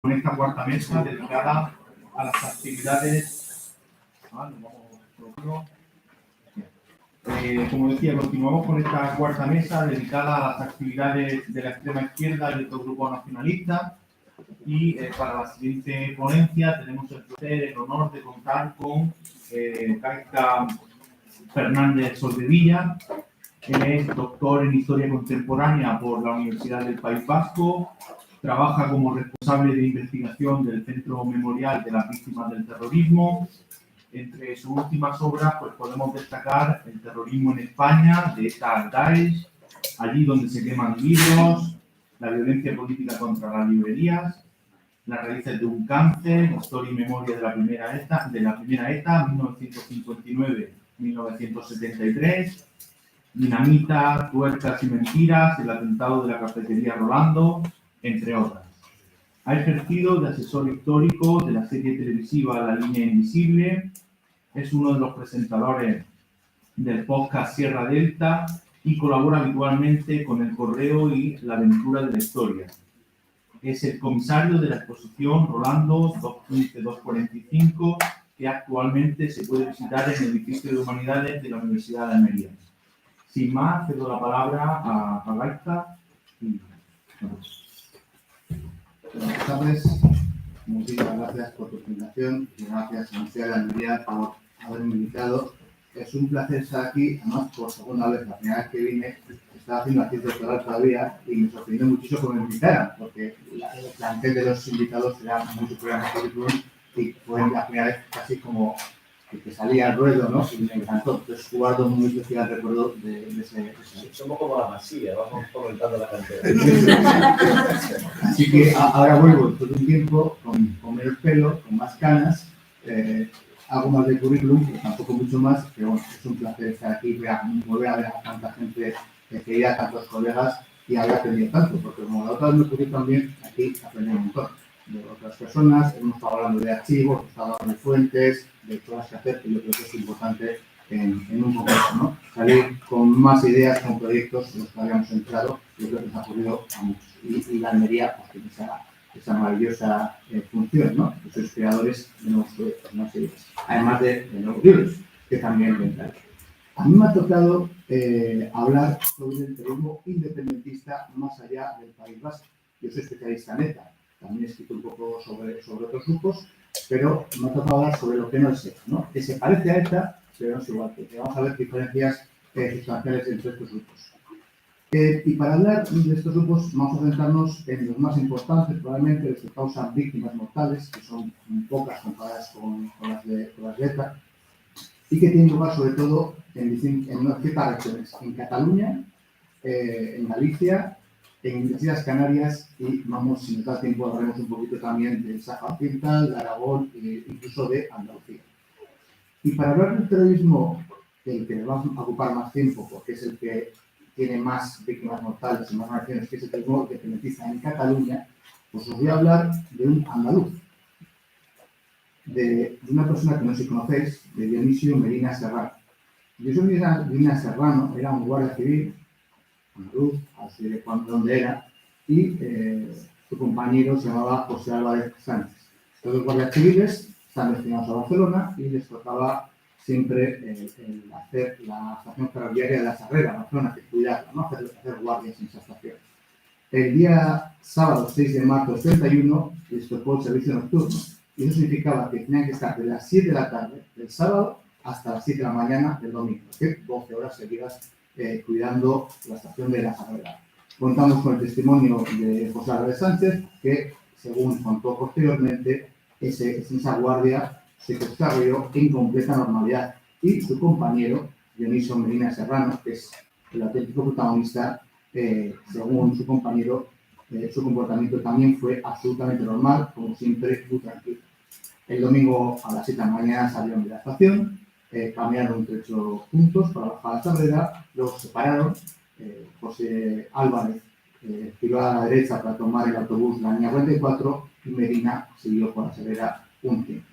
con esta cuarta mesa dedicada a las actividades. Como decía, continuamos con esta cuarta mesa dedicada a las actividades de la extrema izquierda y de otro grupo nacionalista. Y para la siguiente ponencia tenemos el placer, el honor de contar con Gaizka Fernández Soldevilla. Él es doctor en Historia Contemporánea por la Universidad del País Vasco. Trabaja como responsable de investigación del Centro Memorial de las Víctimas del Terrorismo. Entre sus últimas obras pues, podemos destacar El terrorismo en España, de ETA al Daesh, Allí donde se queman libros, La violencia política contra las librerías, Las raíces de un cáncer, Historia y memoria de la primera ETA, 1959-1973, Dinamita, Tuercas y mentiras, El atentado de la cafetería Rolando, entre otras. Ha ejercido de asesor histórico de la serie televisiva La Línea Invisible, es uno de los presentadores del podcast Sierra Delta y colabora habitualmente con El Correo y La Aventura de la Historia. Es el comisario de la exposición Rolando 215-245, que actualmente se puede visitar en el edificio de Humanidades de la Universidad de Almería. Sin más, cedo la palabra a Gaizka. Buenas tardes, muchísimas gracias por tu presentación y gracias a la Universidad de Almería por haberme invitado. Es un placer estar aquí, además por segunda vez. La primera vez que vine estaba haciendo la tesis doctoral todavía y me sorprendió muchísimo que me invitaran, porque el plantel de los invitados era muy superior a mi currículum y fue la primera vez casi como que salía al ruedo, ¿no? Y me encantó. Entonces guardo un muy especial recuerdo de ese. Somos como la Masía, vamos comentando la cantera. Así que ahora vuelvo después de un tiempo con menos pelo, con más canas, hago más de currículum, pero tampoco mucho más, pero bueno, es un placer estar aquí, volver a ver a tanta gente querida, tantos colegas y haber aprendido tanto, porque como la otra vez me ocurrió también, aquí aprendí un montón de otras personas, hemos estado hablando de archivos, hemos estado hablando de fuentes, de cosas que hacer, que yo creo que es importante en un congreso, ¿no? Salir con más ideas, con proyectos en los que habíamos entrado, yo creo que nos ha ocurrido a muchos. Y la Almería, pues tiene esa maravillosa función, ¿no? Que sois creadores de nuevos proyectos, nuevas ideas, además de nuevos libros, que también vendrán. A mí me ha tocado hablar sobre el terrorismo independentista más allá del País Vasco. Yo soy especialista en ETA, también he escrito un poco sobre otros grupos, pero me ha tocado hablar sobre lo que no es ETA, ¿no? Que se parece a ETA, pero no es igual, que vamos a ver diferencias sustanciales entre estos grupos. Y para hablar de estos grupos vamos a centrarnos en los más importantes, probablemente los que causan víctimas mortales, que son pocas comparadas con las de ETA, y que tienen lugar sobre todo en ciertas regiones, en Cataluña, en Galicia, en las Islas Canarias y, vamos, si nos da tiempo, hablaremos un poquito también del Sáhara Occidental, de Aragón e incluso de Andalucía. Y para hablar del terrorismo, el que nos vamos a ocupar más tiempo, porque es el que tiene más víctimas mortales y más naciones, que es el terrorismo independentista en Cataluña, pues os voy a hablar de un andaluz, de una persona que no sé si conocéis, de Dionisio Medina Serrano. Dionisio Medina Serrano era un guardia civil, andaluz, así de donde era, y su compañero se llamaba José Álvarez Sánchez. Estos dos guardias civiles están destinados a Barcelona y les tocaba siempre el hacer la estación ferroviaria de la Sagrera, Barcelona, que cuidarla, ¿no? hacer guardias en esa estación. El día sábado 6 de marzo del 31 les tocó el servicio nocturno y eso significaba que tenían que estar de las 7 de la tarde del sábado hasta las 7 de la mañana del domingo, que 12 horas seguidas cuidando la estación de la Sagrera. Contamos con el testimonio de José Álvarez Sánchez, que, según contó posteriormente, esa guardia se desarrolló en completa normalidad y su compañero, Dionisio Medina Serrano, que es el auténtico protagonista, según su compañero, su comportamiento también fue absolutamente normal, como siempre, muy tranquilo. El domingo a las 7 de la mañana salieron de la estación, caminaron un trecho juntos para bajar a la Sagrera, luego se separaron. José Álvarez giró a la derecha para tomar el autobús la línea 44 y Medina siguió por la Sagrera un tiempo.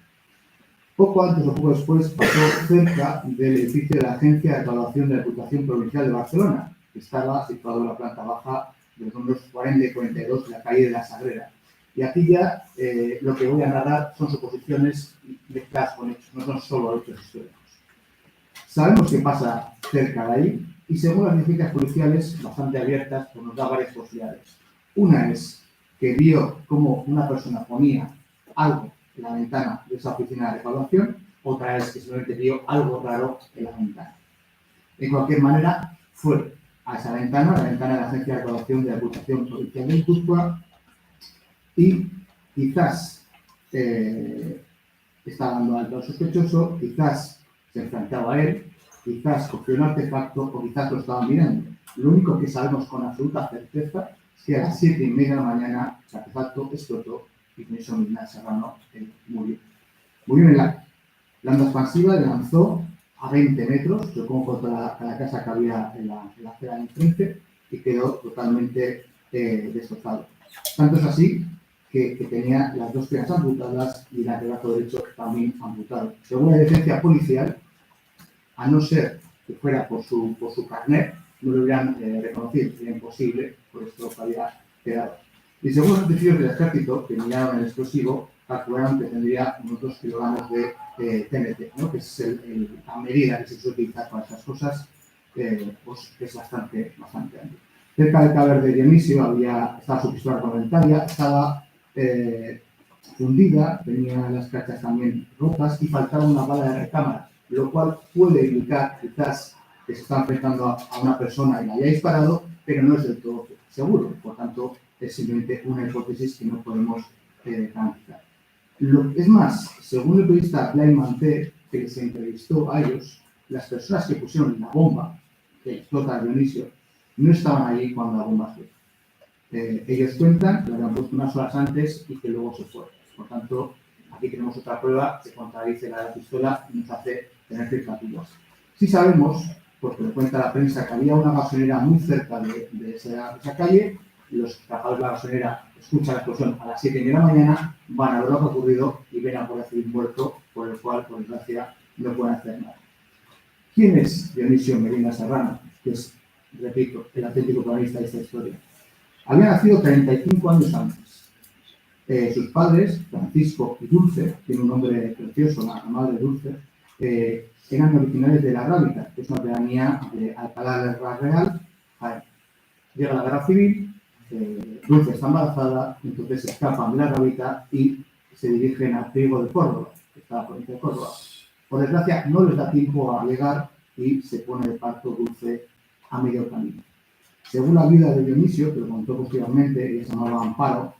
Poco antes o poco después pasó cerca del edificio de la Agencia de Evaluación de la Diputación Provincial de Barcelona, que estaba situado en la planta baja de los números 40 y 42 de la calle de la Sagrera. Y aquí ya lo que voy a narrar son suposiciones mezcladas con hechos, no son solo hechos históricos. Sabemos qué pasa cerca de ahí y según las noticias policiales bastante abiertas, pues nos da varias posibilidades. Una es que vio cómo una persona ponía algo en la ventana de esa oficina de recaudación, otra es que simplemente vio algo raro en la ventana. De cualquier manera, fue a esa ventana, la ventana de la Agencia de Recaudación de la Acusación Provincial de Guipúzcoa, y quizás estaba dando alto al sospechoso, quizás se enfrentaba a él, quizás cogió un artefacto o quizás lo estaba mirando. Lo único que sabemos con absoluta certeza es que a las 7:30 de la mañana el artefacto explotó y Nelson Medina Serrano murió. Murió en el acto. La onda expansiva le lanzó a 20 metros, yo como foto a la casa que había en la acera de enfrente, y quedó totalmente destrozado. Tanto es así que tenía las dos piernas amputadas y el antebrazo derecho también amputado. Según la evidencia policial, a no ser que fuera por su carnet, no lo hubieran reconocido, era imposible, por esto había quedado. Y según los testigos del ejército que miraron el explosivo, calcularon que tendría unos 2 kilogramos de TNT, ¿no? Que es la medida que se suele utilizar para estas cosas, pues es bastante amplio. Cerca del cadáver de Dionisio estaba su pistola complementaria, estaba fundida, tenía las cachas también rotas y faltaba una bala de recámara, lo cual puede indicar quizás que se está enfrentando a una persona y la haya disparado, pero no es del todo seguro. Por tanto, es simplemente una hipótesis que no podemos garantizar. Es más, según el periodista Blaine Manté, que se entrevistó a ellos, las personas que pusieron la bomba que explota a Dionisio no estaban allí cuando la bomba explotó. Ellos cuentan que lo habían puesto unas horas antes y que luego se fue. Por tanto, aquí tenemos otra prueba que contradice la de la pistola y nos hace tener ciertas dudas. Sí sabemos, porque lo cuenta la prensa, que había una gasolinera muy cerca de esa calle. Los trabajadores de la gasolinera escuchan la explosión a las 7:00 de la mañana, van a ver lo que ha ocurrido y ven a Guardia Civil muerto, por el cual, por desgracia, no pueden hacer nada. ¿Quién es Dionisio Medina Serrano? Que es, repito, el auténtico protagonista de esta historia. Había nacido 35 años antes. Sus padres, Francisco y Dulce, tiene un nombre precioso, la madre Dulce, eran originarios de La Rábita, que es una pedanía de Alcalá del Real, Jaén. Llega la guerra civil, Dulce está embarazada, entonces se escapan de La Rábita y se dirigen a Priego de Córdoba, que está en la provincia de Córdoba. Por desgracia, no les da tiempo a llegar y se pone de parto Dulce a medio camino. Según la vida de Dionisio, que lo contó posteriormente, ella se llamaba Amparo,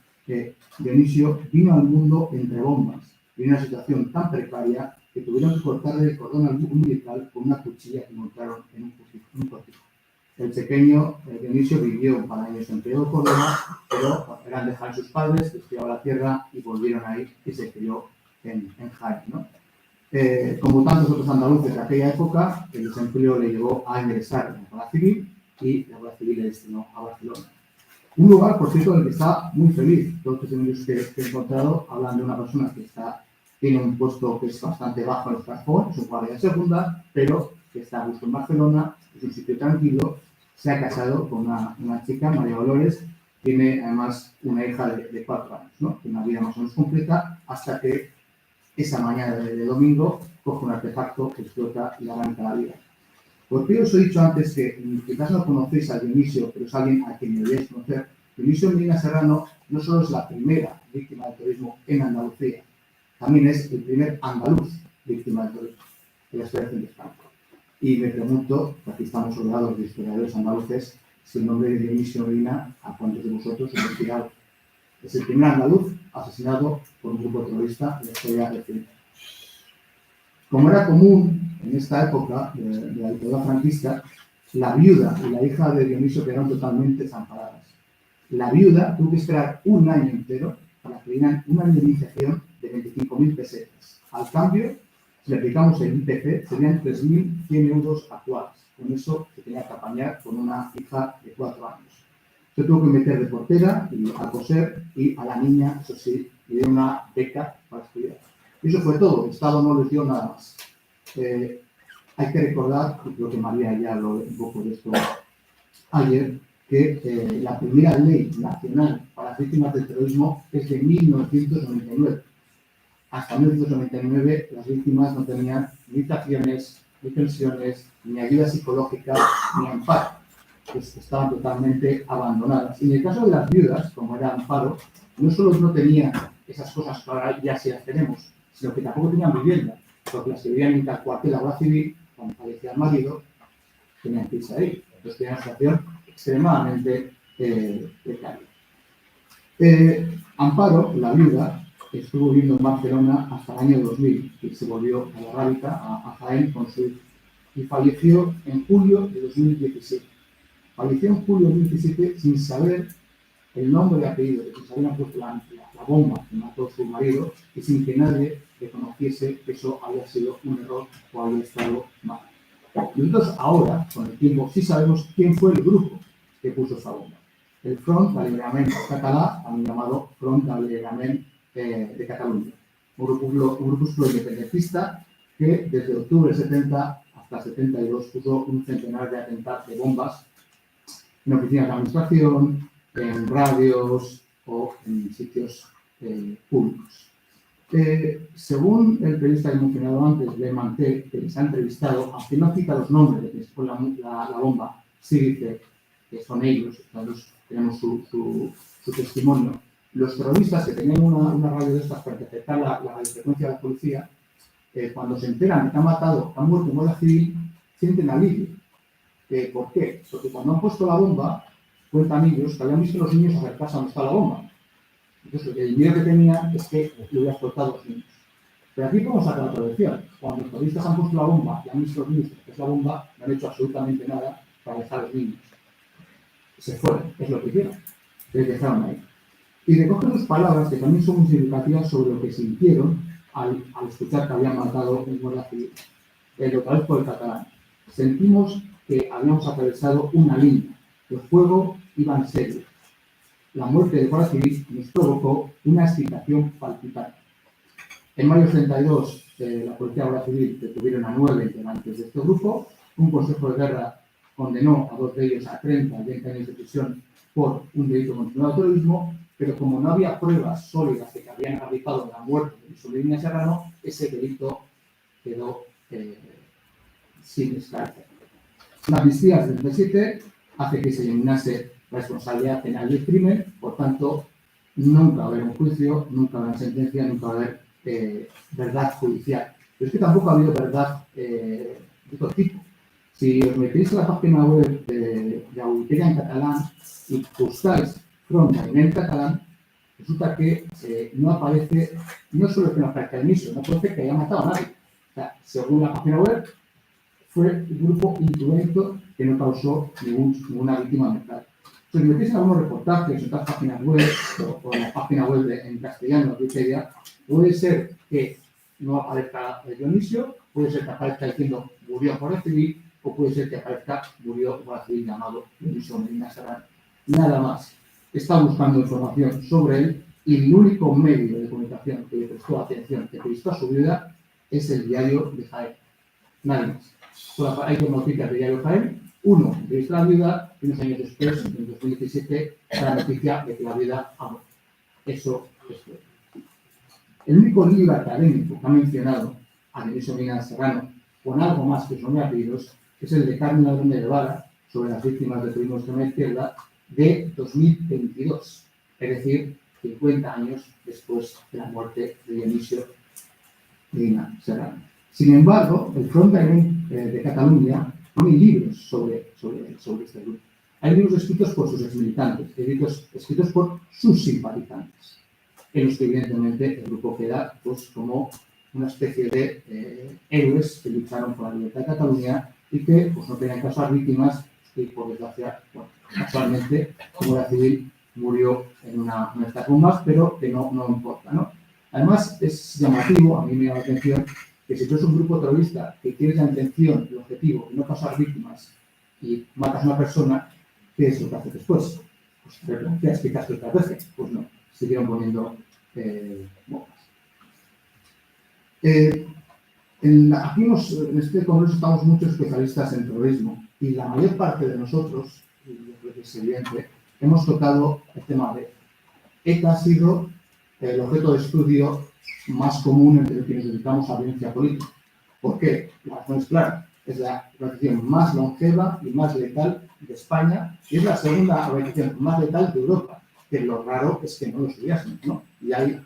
Dionisio vino al mundo entre bombas y en una situación tan precaria que tuvieron que cortarle el cordón umbilical con una cuchilla que encontraron en un cortijo. El pequeño Dionisio vivió un par de años en Priego de Córdoba, pero eran dejar a sus padres, que estudiaban la tierra y volvieron ahí y se crió en Jaén, ¿no? Como tantos otros andaluces de aquella época, el desempleo le llevó a ingresar en la Guardia Civil y la Guardia Civil le destinó a Barcelona. Un lugar, por cierto, en el que está muy feliz. Todos los testimonios que he encontrado hablan de una persona que tiene un puesto que es bastante bajo en el transporte, es un guardia de segunda, pero que está a gusto en Barcelona, es un sitio tranquilo, se ha casado con una chica, María Dolores, tiene además una hija de 4 años, ¿no? Tiene una vida más o menos completa, hasta que esa mañana de domingo coge un artefacto que explota y la arranca la vida. ¿Por qué os he dicho antes que quizás no conocéis a Dionisio, pero es alguien a quien deberíais conocer? Dionisio Medina Serrano no solo es la primera víctima del terrorismo en Andalucía, también es el primer andaluz víctima del terrorismo en la historia de España. Y me pregunto, aquí estamos rodeados de historiadores andaluces, si el nombre de Dionisio Medina, a cuántos de vosotros os ha tirado. Es el primer andaluz asesinado por un grupo terrorista en la historia reciente. Como era común en esta época de la dictadura franquista, la viuda y la hija de Dionisio quedaron totalmente desamparadas. La viuda tuvo que esperar un año entero para que le dieran una indemnización de 25.000 pesetas. Al cambio, si le aplicamos el IPC, serían 3.100 euros actuales. Con eso se tenía que apañar con una hija de 4 años. Se tuvo que meter de portera y a coser, y a la niña, eso sí, le dio una beca para estudiar. Y eso fue todo, el Estado no les dio nada más. Hay que recordar, y creo que María ya habló un poco de esto ayer, que la primera ley nacional para las víctimas del terrorismo es de 1999. Hasta 1999 las víctimas no tenían ni prestaciones, ni pensiones, ni ayuda psicológica, ni amparo. Pues estaban totalmente abandonadas. Y en el caso de las viudas, como era amparo, no solo no tenían esas cosas que ahora ya sí las tenemos, sino que tampoco tenían vivienda, porque las que vivían en el cuartel de la Guardia Civil, cuando fallecía el marido, tenían que irse ahí. Entonces tenían una situación extremadamente precaria. Amparo, la viuda, estuvo viviendo en Barcelona hasta el año 2000 y se volvió a la Rábica, a Jaén, con su hijo. Y falleció en julio de 2017. Falleció en julio de 2017 sin saber el nombre y apellido, de que se habían puesto la bomba que mató a su marido y sin que nadie reconociese que eso había sido un error o había estado mal. Nosotros ahora, con el tiempo, sí sabemos quién fue el grupo que puso esa bomba. El Front d'Alliberament Català, también llamado Front d'Alliberament de Cataluña. Un grupúsculo independentista que desde octubre del 70 hasta el 72 puso un centenar de atentados de bombas en oficinas de administración, en radios o en sitios públicos. Según el periodista que he mencionado antes, Le Manté, que les ha entrevistado, aunque no cita los nombres de quienes fue la bomba, sí dice que son ellos, entonces tenemos su testimonio. Los terroristas que tenían una radio de estas para detectar la radiofrecuencia de la policía, cuando se enteran de que han matado, que han muerto en Guardia Civil, sienten alivio. ¿Por qué? Porque cuando han puesto la bomba, cuentan ellos que habían visto a los niños acercarse a donde está la bomba. Entonces, el miedo que tenía es que le hubiera explotado a los niños. Pero aquí podemos sacar otra lección. Cuando los terroristas han puesto la bomba y han visto a los niños que es la bomba, no han hecho absolutamente nada para dejar a los niños. Se fueron, es lo que hicieron. Les dejaron ahí. Y recogen sus palabras que también son muy significativas sobre lo que sintieron al escuchar que habían matado en Guardia Civil. Lo traduzco el catalán. Sentimos que habíamos atravesado una línea. El fuego iba en serio. La muerte de Guardia Civil nos provocó una excitación palpitante. En mayo del 32, la Policía de Guardia Civil detuvieron a 9 integrantes de este grupo. Un consejo de guerra condenó a 2 de ellos a 30 y 20 años de prisión por un delito continuado de terrorismo, pero como no había pruebas sólidas de que habían realizado la muerte de Soledad Serrano, ese delito quedó sin esclarecer. La amnistía del 37 hace que se eliminase la responsabilidad penal del crimen, por tanto, nunca va a haber un juicio, nunca va a haber sentencia, nunca va a haber verdad judicial. Pero es que tampoco ha habido verdad de otro tipo. Si os metéis a la página web de la Wikipedia en catalán y buscáis Front d'Alliberament Català, resulta que no aparece, no solo que no aparezca el miso, no aparece que haya matado a nadie. O sea, según la página web, fue un grupo incruento que no causó ninguna víctima mortal. Si os metéis en algunos reportajes en otras páginas web o en la página web en castellano de Wikipedia, puede ser que no aparezca el Dionisio, puede ser que aparezca diciendo murió por civil, o puede ser que aparezca murió por civil llamado Dionisio Medina Serrano. Nada más. Está buscando información sobre él y el único medio de comunicación que le prestó atención, que prestó a su vida, es el diario de Jaén. Nadie más. Solo hay dos noticias del diario de Jaén. Uno, entrevista a la viuda, y unos años después, en 2017, la noticia de que la viuda ha muerto. Eso es todo. El único libro académico que ha mencionado a Dionisio Medina Serrano con algo más que son apellidos es el de Carmen Ladrón de Guevara sobre las víctimas del terrorismo de extrema izquierda de 2022, es decir, 50 años después de la muerte de Dionisio Medina Serrano. Sin embargo, el Front de Cataluña tiene libros sobre este grupo. Hay libros escritos por sus exmilitantes, libros escritos por sus simpatizantes, en los que evidentemente el grupo queda pues, como una especie de héroes que lucharon por la libertad de Cataluña y que pues, no tenían causar víctimas y por desgracia, bueno, casualmente, como la civil murió en una de estas bombas, pero que no importa, ¿no? Además, es llamativo, a mí me llama la atención, que si tú eres un grupo terrorista que tienes la intención, el objetivo de no causar víctimas y matas a una persona, ¿qué es lo que haces después? Pues te replanteas qué caso estrategia. Pues no, siguieron poniendo bombas. Aquí en este congreso estamos muchos especialistas en terrorismo y la mayor parte de nosotros yo creo que es evidente, hemos tocado el tema de ETA. Ha sido el objeto de estudio más común entre quienes dedicamos a la violencia política. ¿Por qué? La razón es clara. Es la organización más longeva y más letal de España y es la segunda organización más letal de Europa, que lo raro es que no lo estudiasen, ¿no? Y hay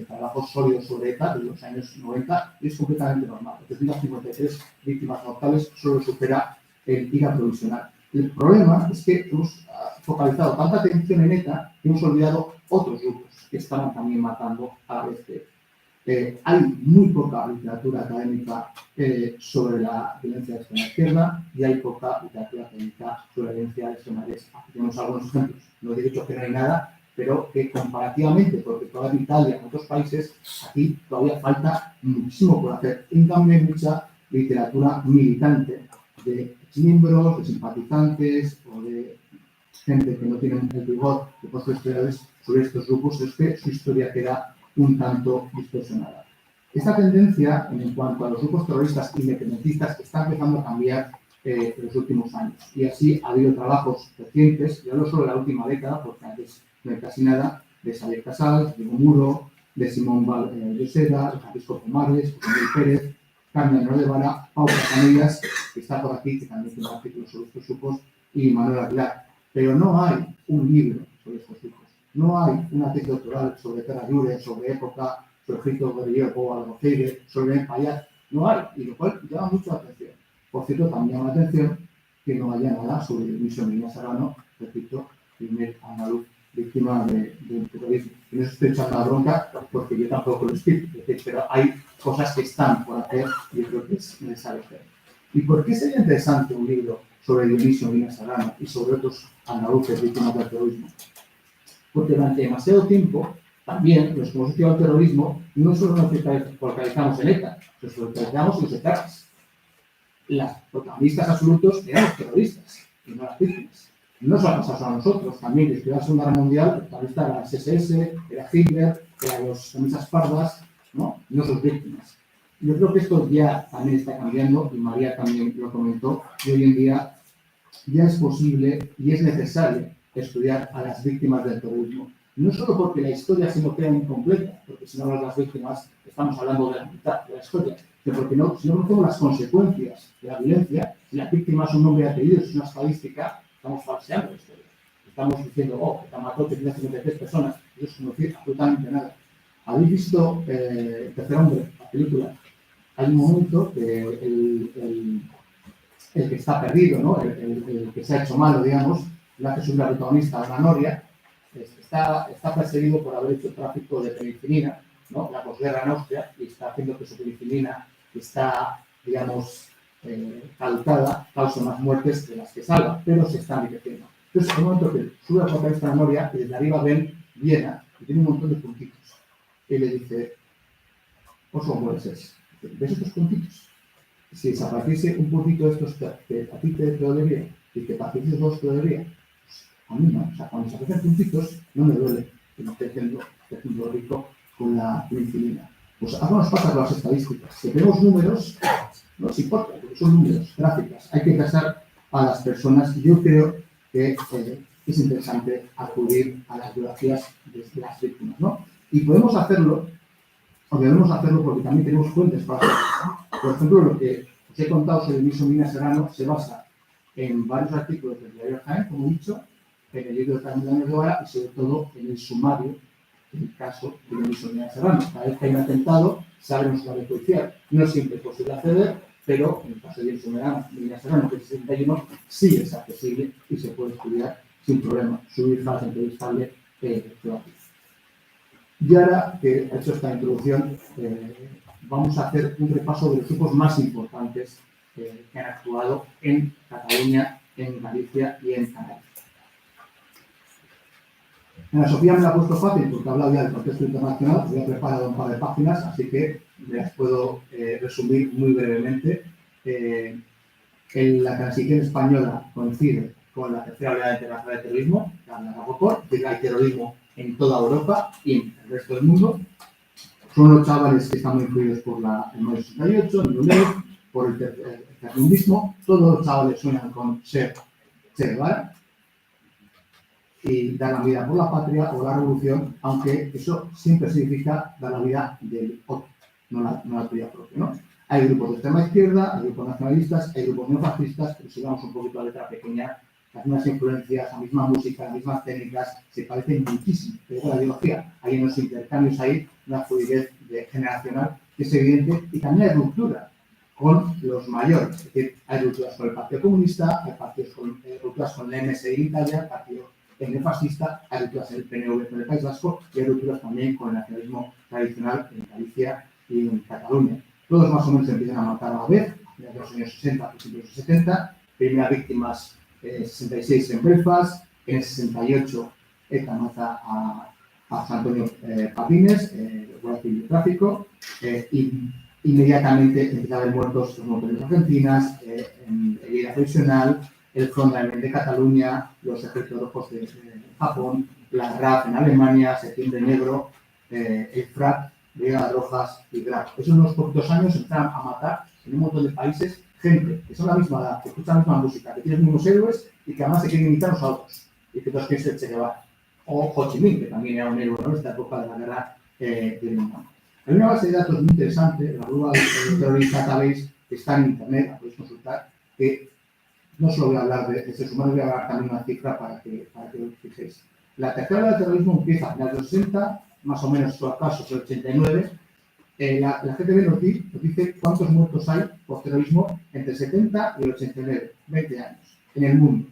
trabajos sólidos sobre ETA de los años 90 y es completamente normal. 853 víctimas mortales solo supera el IRA provisional. El problema es que hemos focalizado tanta atención en ETA que hemos olvidado otros grupos que estaban también matando a la vez que hay muy poca literatura académica sobre la violencia de extrema izquierda y hay poca literatura académica sobre la violencia de extrema derecha. Aquí tenemos algunos ejemplos. No he dicho que no hay nada, pero que comparativamente, porque todavía en Italia, en otros países, aquí todavía falta muchísimo por hacer. En cambio, hay mucha literatura militante de miembros, de simpatizantes o de gente que no tienen el rigor de postres historiales sobre estos grupos, es que su historia queda un tanto distorsionada. Esta tendencia, en cuanto a los grupos terroristas independentistas, está empezando a cambiar en los últimos años. Y así ha habido trabajos recientes, ya no solo en la última década, porque antes no hay casi nada, de Xavier Casals, de Muro, de Simón Lloseda, de Francisco Pomares, José Miguel Pérez, Carmen Rodevara, Pau Casanillas, que está por aquí, que también tiene artículos sobre estos grupos, y Manuel Aguilar. Pero no hay un libro sobre estos grupos. No hay una tesis doctoral sobre Terra Jure, sobre época, sobre Frito Guerrillero o Algoceire, sobre el Payat. No hay, y lo cual llama mucho la atención. Por cierto, también llama la atención que no haya nada sobre Dionisio Medina Serrano, repito, primer andaluz víctima del terrorismo. Y no os estoy echando la bronca porque yo tampoco lo estoy, pero hay cosas que están por hacer y yo creo que es necesario hacer. ¿Y por qué sería interesante un libro sobre Dionisio Medina Serrano y sobre otros andaluces víctimas del terrorismo? Porque durante demasiado tiempo, también los que hemos estudiado el terrorismo no solo nos focalizamos en ETA, nos focalizamos en los etarras. Los protagonistas absolutos eran los terroristas y no las víctimas. No se ha pasado a nosotros, también desde la Segunda Guerra Mundial, el protagonista era la SS, era Hitler, eran los camisas pardas, ¿no? No sus víctimas. Yo creo que esto ya también está cambiando y María también lo comentó, y hoy en día ya es posible y es necesario estudiar a las víctimas del terrorismo. No solo porque la historia se nos queda incompleta, porque si no hablamos de las víctimas estamos hablando de la mitad de la historia, sino porque si no conocemos las consecuencias de la violencia, si la víctima es un nombre y apellido, es una estadística, estamos falseando la historia. Estamos diciendo, que mató 353 personas, eso es no decir absolutamente nada. ¿Habéis visto El tercer hombre, la película? Hay un momento que el que está perdido, ¿no? el que se ha hecho malo, digamos, le hace subir al protagonista a una noria, está perseguido por haber hecho tráfico de penicilina, ¿no? La posguerra en Austria, y está haciendo que su penicilina está, digamos, caducada, causa más muertes de las que salva, pero se está enriqueciendo. Entonces, en el momento que sube al protagonista a la noria, y desde arriba ven Viena, y tiene un montón de puntitos. Y le dice, ¿oso puede ser? ¿Ves estos puntitos? Si desapareciese un puntito de estos que a ti te dolería y que para ti vos te dolería, pues a mí no. O sea, cuando desaparecen puntitos no me duele que me esté haciendo rico con la penicilina. Pues algo nos pasa con las estadísticas. Si tenemos números, no nos importa, porque son números, gráficas. Hay que casar a las personas. Yo creo que es interesante acudir a las biografías de las víctimas, ¿no? Y podemos hacerlo, o debemos hacerlo porque también tenemos fuentes para hacerlo. Por ejemplo, lo que os he contado sobre Dionisio Medina Serrano se basa en varios artículos del diario Jaén, como he dicho, en el libro de Camilo de Guevara y sobre todo en el sumario del caso de Dionisio Medina Serrano. Cada vez que hay un atentado, sale un sumario judicial. No siempre es posible acceder, pero en el caso de Dionisio Medina Serrano, que es 61, sí es accesible y se puede estudiar sin problema. Subir fácil, entrevistable, Y ahora que he hecho esta introducción, vamos a hacer un repaso de los grupos más importantes que han actuado en Cataluña, en Galicia y en Canarias. Ana Sofía me la ha puesto fácil porque ha hablado ya del contexto internacional, había preparado un par de páginas, así que me las puedo resumir muy brevemente. La transición española coincide con la tercera oleada internacional de terrorismo, la RAPOCOR, que hay terrorismo en toda Europa y en el resto del mundo. Son los chavales que están muy influidos por el Mayo 68, el Nuremberg, por el terrorismo. Todos los chavales suenan con Che Guevara. y dar la vida por la patria o la revolución, aunque eso siempre significa dar la vida del otro, no la tuya propia, ¿no? Hay grupos de extrema izquierda, hay grupos nacionalistas, hay grupos neofascistas, pero si vamos un poquito a letra pequeña, las mismas influencias, la misma música, las mismas técnicas, se parecen muchísimo. Pero la ideología, hay unos intercambios ahí, una fluidez generacional que es evidente, y también hay ruptura con los mayores. Es decir, hay rupturas con el Partido Comunista, hay rupturas con el MSI en Italia, el Partido neofascista, hay rupturas en el PNV con el País Vasco y hay rupturas también con el nacionalismo tradicional en Galicia y en Cataluña. Todos más o menos empiezan a matar a la vez, en los años 60, principios de los 70, primeras víctimas 66 en Belfast, en el 68 ETA mata a José Antonio Papines, Guardia Civil de Tráfico, y inmediatamente empieza a haber muertos los montones argentinas, en herida provisional, el Front National de Cataluña, los ejércitos rojos de Japón, la RAF en Alemania, Septiembre Negro, el FRAC, Brigadas Rojas y GRAF. Esos unos poquitos años empezaron a matar en un montón de países gente que son la misma edad, que escuchan la misma música, que tienen los mismos héroes y que además se quieren imitar unos a otros. Y que todos quieren ser Che Guevara. O Ho Chi Minh, que también era un héroe en esta época de la guerra de Vietnam. Hay una base de datos muy interesante, la Global Terrorist Database, que está en internet, la podéis consultar, que no solo voy a hablar de seres humanos, voy a hablar también de una cifra para que lo fijéis. La tercera ola del terrorismo empieza a finales de los 60, más o menos por casos el 89. La GTB nos dice cuántos muertos hay por terrorismo entre el 70 y el 89, 20 años, en el mundo.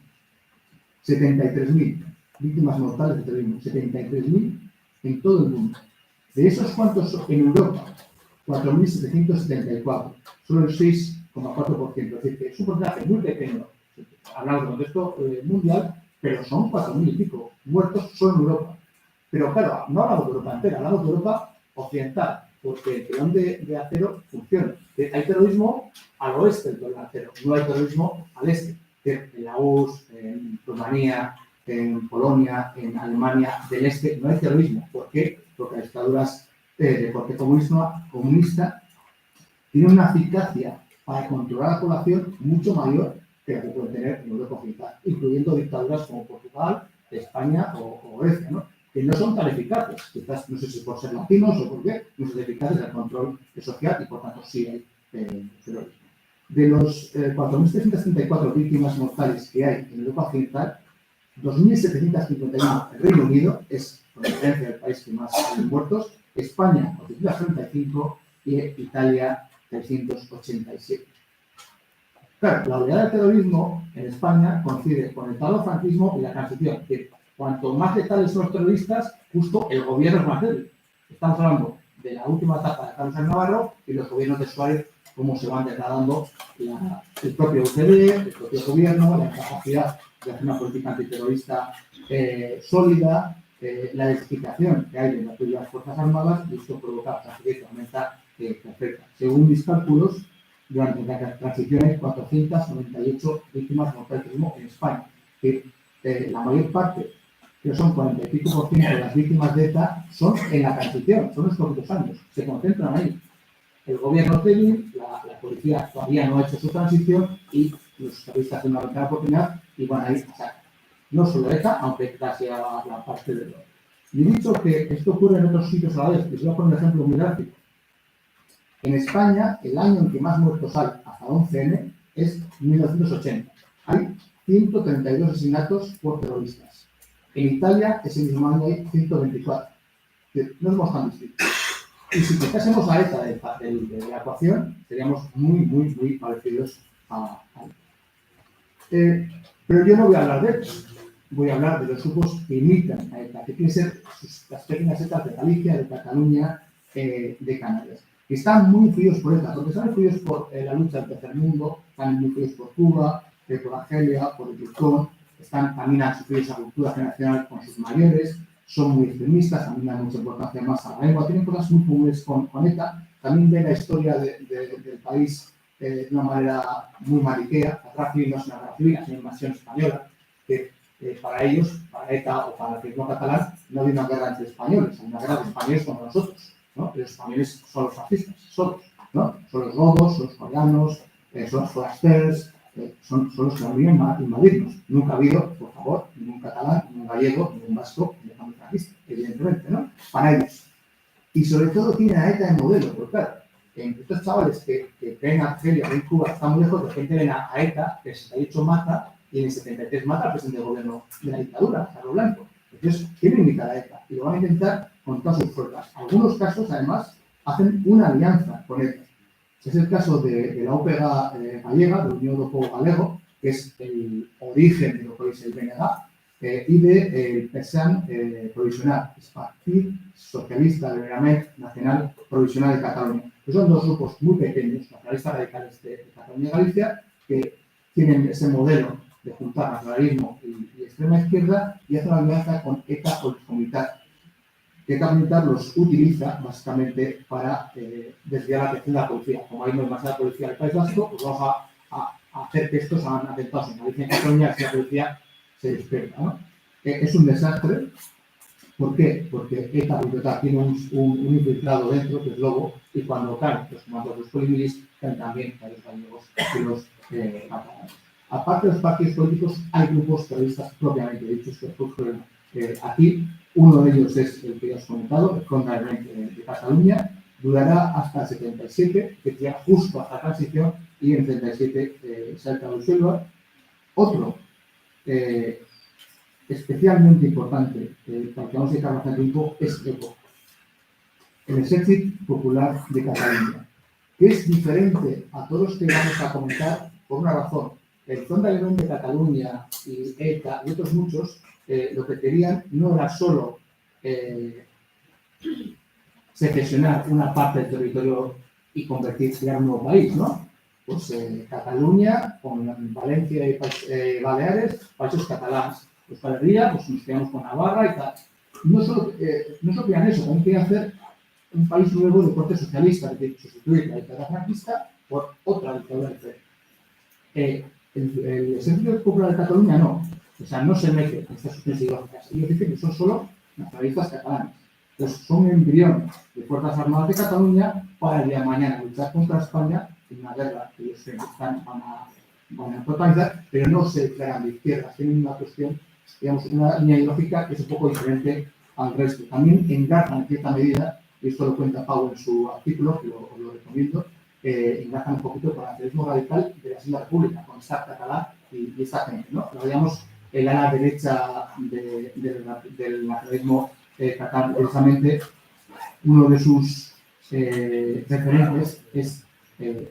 73.000 víctimas mortales de terrorismo, 73.000 en todo el mundo. De esos, ¿cuántos en Europa? 4.774, solo el 6,4%. Es decir, que es un porcentaje muy pequeño, hablamos de contexto mundial, pero son 4.000 y pico muertos solo en Europa. Pero claro, no hablamos de Europa entera, hablamos de Europa occidental, porque el telón de acero funciona. Hay terrorismo al oeste del telón de acero, no hay terrorismo al este. En la URSS, en Rumanía, en Polonia, en Alemania del este, no hay terrorismo. ¿Por qué? Porque las dictaduras de corte comunista tienen una eficacia para controlar a la población mucho mayor que la que pueden tener en Europa occidental, incluyendo dictaduras como Portugal, España o Grecia, ¿no? Que no son tan eficaces, quizás no sé si por ser latinos o por qué, no son eficaces en el control social y por tanto sí hay terrorismo. De los 4.334 víctimas mortales que hay en Europa occidental, 2.751 el Reino Unido, es por diferencia el país que más hay muertos, España 835 y Italia 387. Claro, la oleada del terrorismo en España coincide con el franquismo y la transición, que cuanto más letales son los terroristas, justo el gobierno es más débil. Estamos hablando de la última etapa de Carlos Navarro y los gobiernos de Suárez, cómo se van degradando el propio UCD, el propio gobierno, la incapacidad de hacer una política antiterrorista sólida, la desquitación que hay de las propias Fuerzas Armadas, y esto provoca una tormenta perfecta. Según mis cálculos, durante la transición hay 498 víctimas mortales del terrorismo en España, que la mayor parte, que son 40 y pico % de las víctimas de ETA, son en la transición, son unos poquitos años, se concentran ahí. El gobierno débil, la policía todavía no ha hecho su transición y los terroristas tienen una ventana de oportunidad y van a ir a sacar. No solo ETA, aunque ETA sea la parte de todo. Y he dicho que esto ocurre en otros sitios a la vez. Les voy a poner un ejemplo muy gráfico. En España, el año en que más muertos hay hasta 11N es 1980. Hay 132 asesinatos por terroristas. En Italia, ese mismo año hay 124. No somos tan distintos. Y si quitásemos a ETA de la ecuación, seríamos muy parecidos a ETA. Pero yo no voy a hablar de ETA. Voy a hablar de los grupos que imitan a ETA, que quieren ser las pequeñas ETA de Galicia, de Cataluña, de Canarias. Que están muy influidos por ETA, porque están influidos por la lucha del tercer mundo, están muy influidos por Cuba, por Argelia, por el Yukon, están también han sufrido esa ruptura generacional con sus mayores, son muy extremistas, también dan mucha importancia más a la lengua, tienen cosas muy comunes con ETA, también ven la historia del país de una manera muy mariquea. La guerra civil no es una guerra civil, es una invasión española, que para ellos, para ETA o para el ritmo catalán, no hay una guerra entre españoles, hay una guerra de españoles contra nosotros, ¿no? Los españoles son los fascistas, solos, ¿no? Son los godos, son los coreanos, son los forasters, son los que han venido a invadirnos. Nunca ha habido, por favor, ningún catalán, ningún gallego, ningún vasco en el cambio franquista, evidentemente, ¿no? Para ellos. Y sobre todo tienen a ETA de modelo, porque claro, estos chavales que ven a Argelia, ven Cuba, están muy lejos, de repente ven a ETA, que en el 68 mata, y en el 73 mata al presidente del gobierno de la dictadura, Carlos Blanco. Entonces, quieren imitar a ETA y lo van a intentar con todas sus fuerzas. Algunos casos, además, hacen una alianza con ETA. Es el caso de la OPEGA gallega, de Unión do Povo Galego, que es el origen de lo que es el BNG, y del PSAN provisional, es Partido Socialista Liberament Nacional Provisional de Cataluña. Que son dos grupos muy pequeños, nacionalistas radicales de Cataluña y Galicia, que tienen ese modelo de juntar nacionalismo y extrema izquierda y hacen una alianza con ETA o el Comunitat. Que ETA Militar los utiliza básicamente para desviar la atención de la policía. Como hay demasiada policía del País Vasco, pues vamos a hacer que estos hagan atentados en Galicia y en Cataluña si la policía se despierta, ¿no? Es un desastre. ¿Por qué? Porque ETA Militar tiene un infiltrado dentro, que es Lobo, y cuando caen los comandos de los polimilis, caen también a los gallegos y los catalanes. Aparte de los partidos políticos, hay grupos terroristas propiamente dichos que surgen aquí. Uno de ellos es el que ya os he comentado, el Front Nacional de Cataluña, durará hasta el 77, que llega justo hasta la transición, y en el 77 salta a Bruselas. Otro, especialmente importante, para que vamos a dedicar bastante tiempo, es EPO, el Ejército Popular de Cataluña, que es diferente a todos los que vamos a comentar por una razón. El Front Nacional de Cataluña y ETA y otros muchos lo que querían no era solo secesionar una parte del territorio y crear un nuevo país, ¿no? Pues Cataluña, con Valencia y Baleares, países catalanes. Pues para el día, pues nos quedamos con Navarra y tal. No solo querían eso, también querían hacer un país nuevo de corte socialista, es decir, sustituir la dictadura franquista por otra dictadura diferente. El Ejército Popular de Cataluña no. O sea, no se mete en estas cuestiones ideológicas. Ellos dicen que son solo nacionalistas catalanes. Entonces, son un embrión de Fuerzas Armadas de Cataluña para el día de mañana luchar contra España en una guerra que ellos van a protagonizar, pero no se declaran de izquierdas. Tienen una cuestión, digamos, una línea ideológica que es un poco diferente al resto. También engajan en cierta medida, y esto lo cuenta Pau en su artículo, que os lo recomiendo, engajan un poquito con el nacionalismo radical de la Segunda República, con Estat Català y esta gente, ¿no? Lo veíamos el ala derecha del nacionalismo catalán. Precisamente uno de sus referentes es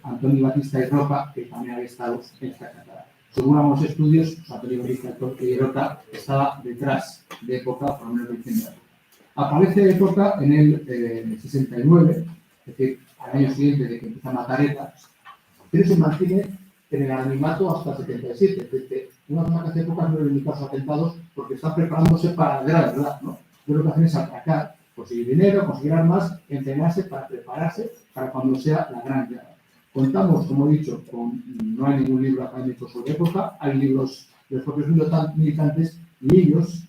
Antoni Batista i Roca, que también había estado en esta catalán. Según algunos estudios, Antoni Batista i Roca estaba detrás de EPOCA, por lo menos diciendo. Aparece EPOCA en el 69, es decir, al año siguiente de que empieza a matar ETA, pero se mantiene en el anonimato hasta el 77. Es decir, una cosa que hace EPOCA no reivindica los atentados porque están preparándose para la guerra de verdad, ¿no? Lo que hacen es atacar, conseguir dinero, conseguir armas, entrenarse para prepararse para cuando sea la gran guerra. Contamos, como he dicho, no hay ningún libro académico sobre EPOCA, hay libros de los propios militantes y ellos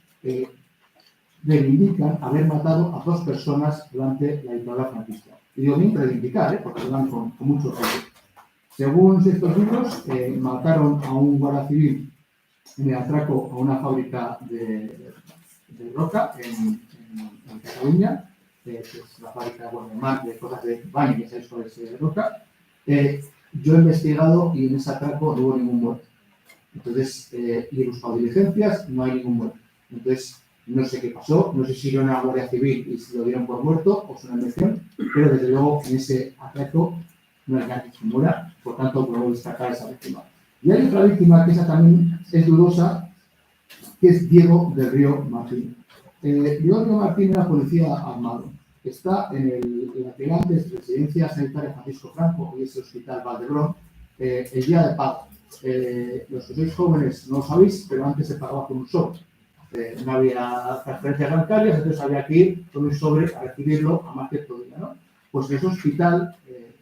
reivindican haber matado a 2 personas durante la dictadura franquista. Y digo bien reivindicar, porque lo dan con mucho orgullo. Según estos libros, mataron a un guardia civil en el atraco a una fábrica de roca en Cataluña, que es la fábrica de cosas de baño, ya sabéis cuál es de roca. Yo he investigado y en ese atraco no hubo ningún muerto. Entonces, y he buscado diligencias, no hay ningún muerto. Entonces, no sé qué pasó, no sé si era una guardia civil y si lo dieron por muerto o es una invención, pero desde luego en ese atraco no hay nadie que muera, por tanto, puedo destacar esa víctima. Y hay otra víctima que esa también es dudosa, que es Diego del Río Martín. Diego del Río Martín era policía armado. Está en la que antes Residencia Sanitaria Francisco Franco, hoy es el Hospital Valdebrón, el día de pago. Los que sois jóvenes no lo sabéis, pero antes se pagaba con un sobre. No había transferencias bancarias, entonces había que ir con un sobre a recibirlo a más cierto día, ¿no? Pues ese hospital,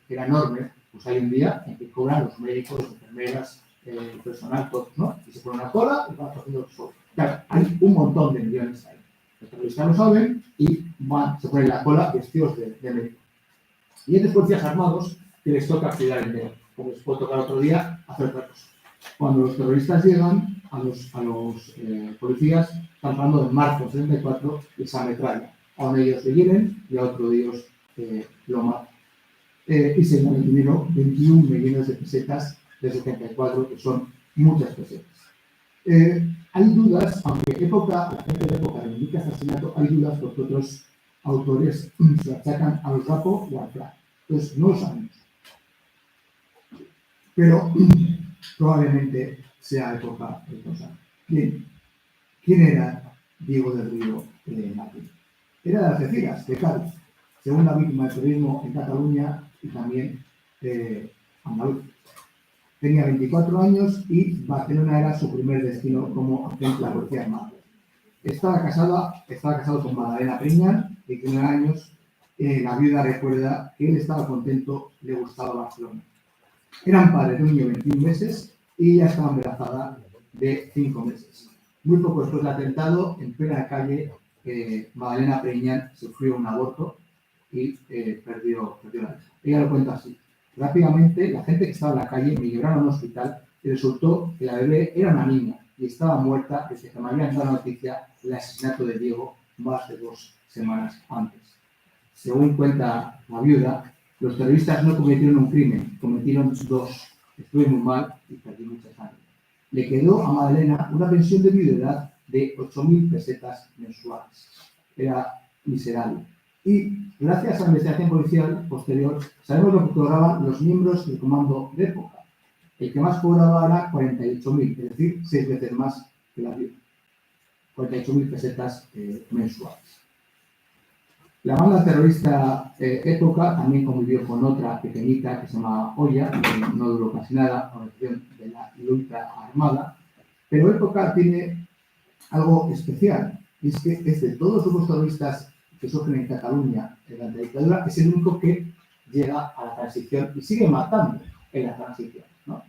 que era enorme, pues hay un día en que cobran los médicos, las enfermeras, el personal, todos, ¿no? Y se pone una cola y van haciendo el sobre. Claro, hay un montón de millones ahí. Los terroristas lo saben y se ponen la cola vestidos de médico. Y hay policías armados que les toca cuidar el dinero, como les puede tocar otro día hacer otra cosa. Cuando los terroristas llegan a los policías, estamos hablando de marzo del 74, les ametralla. A uno de ellos le hieren y a otro de ellos lo matan. Y se dan el dinero, 21 millones de pesetas de 74, que son muchas pesetas. Hay dudas, aunque la gente de época reivindica este asesinato, hay dudas porque otros autores se achacan a los Rapo y al Frank. Entonces, no lo sabemos. Pero probablemente sea época de cosa. Bien, ¿quién era Diego del Río Martín? Era de Algeciras, de Cádiz, segunda víctima del terrorismo en Cataluña y también Andalucía. Tenía 24 años y Barcelona era su primer destino como agente de la Policía Armada. Estaba casado con Magdalena Priñán, de 19 años. La viuda recuerda que él estaba contento, le gustaba Barcelona. Eran padres de un niño de 21 meses y ella estaba embarazada de 5 meses. Muy poco después del atentado, en plena calle, Magdalena Priñán sufrió un aborto y perdió la vida. Ella lo cuenta así. Rápidamente, la gente que estaba en la calle me llevaron a un hospital y resultó que la bebé era una niña y estaba muerta desde que me habían dado noticia del asesinato de Diego más de 2 semanas antes. Según cuenta la viuda, los terroristas no cometieron un crimen, cometieron 2. Estuve muy mal y perdí mucha sangre. Le quedó a Magdalena una pensión de viudedad de 8.000 pesetas mensuales. Era miserable. Y gracias a la investigación policial posterior, sabemos lo que cobraban los miembros del comando de época. El que más cobraba era 48.000, es decir, 6 veces más que la viuda. 48.000 pesetas mensuales. La banda terrorista Época también convivió con otra pequeñita que se llamaba Oya, que no duró casi nada, organización de la lucha armada, pero Época tiene algo especial, y es que es de todos los grupos terroristas que surgen en Cataluña durante la dictadura, es el único que llega a la transición y sigue matando en la transición, ¿no?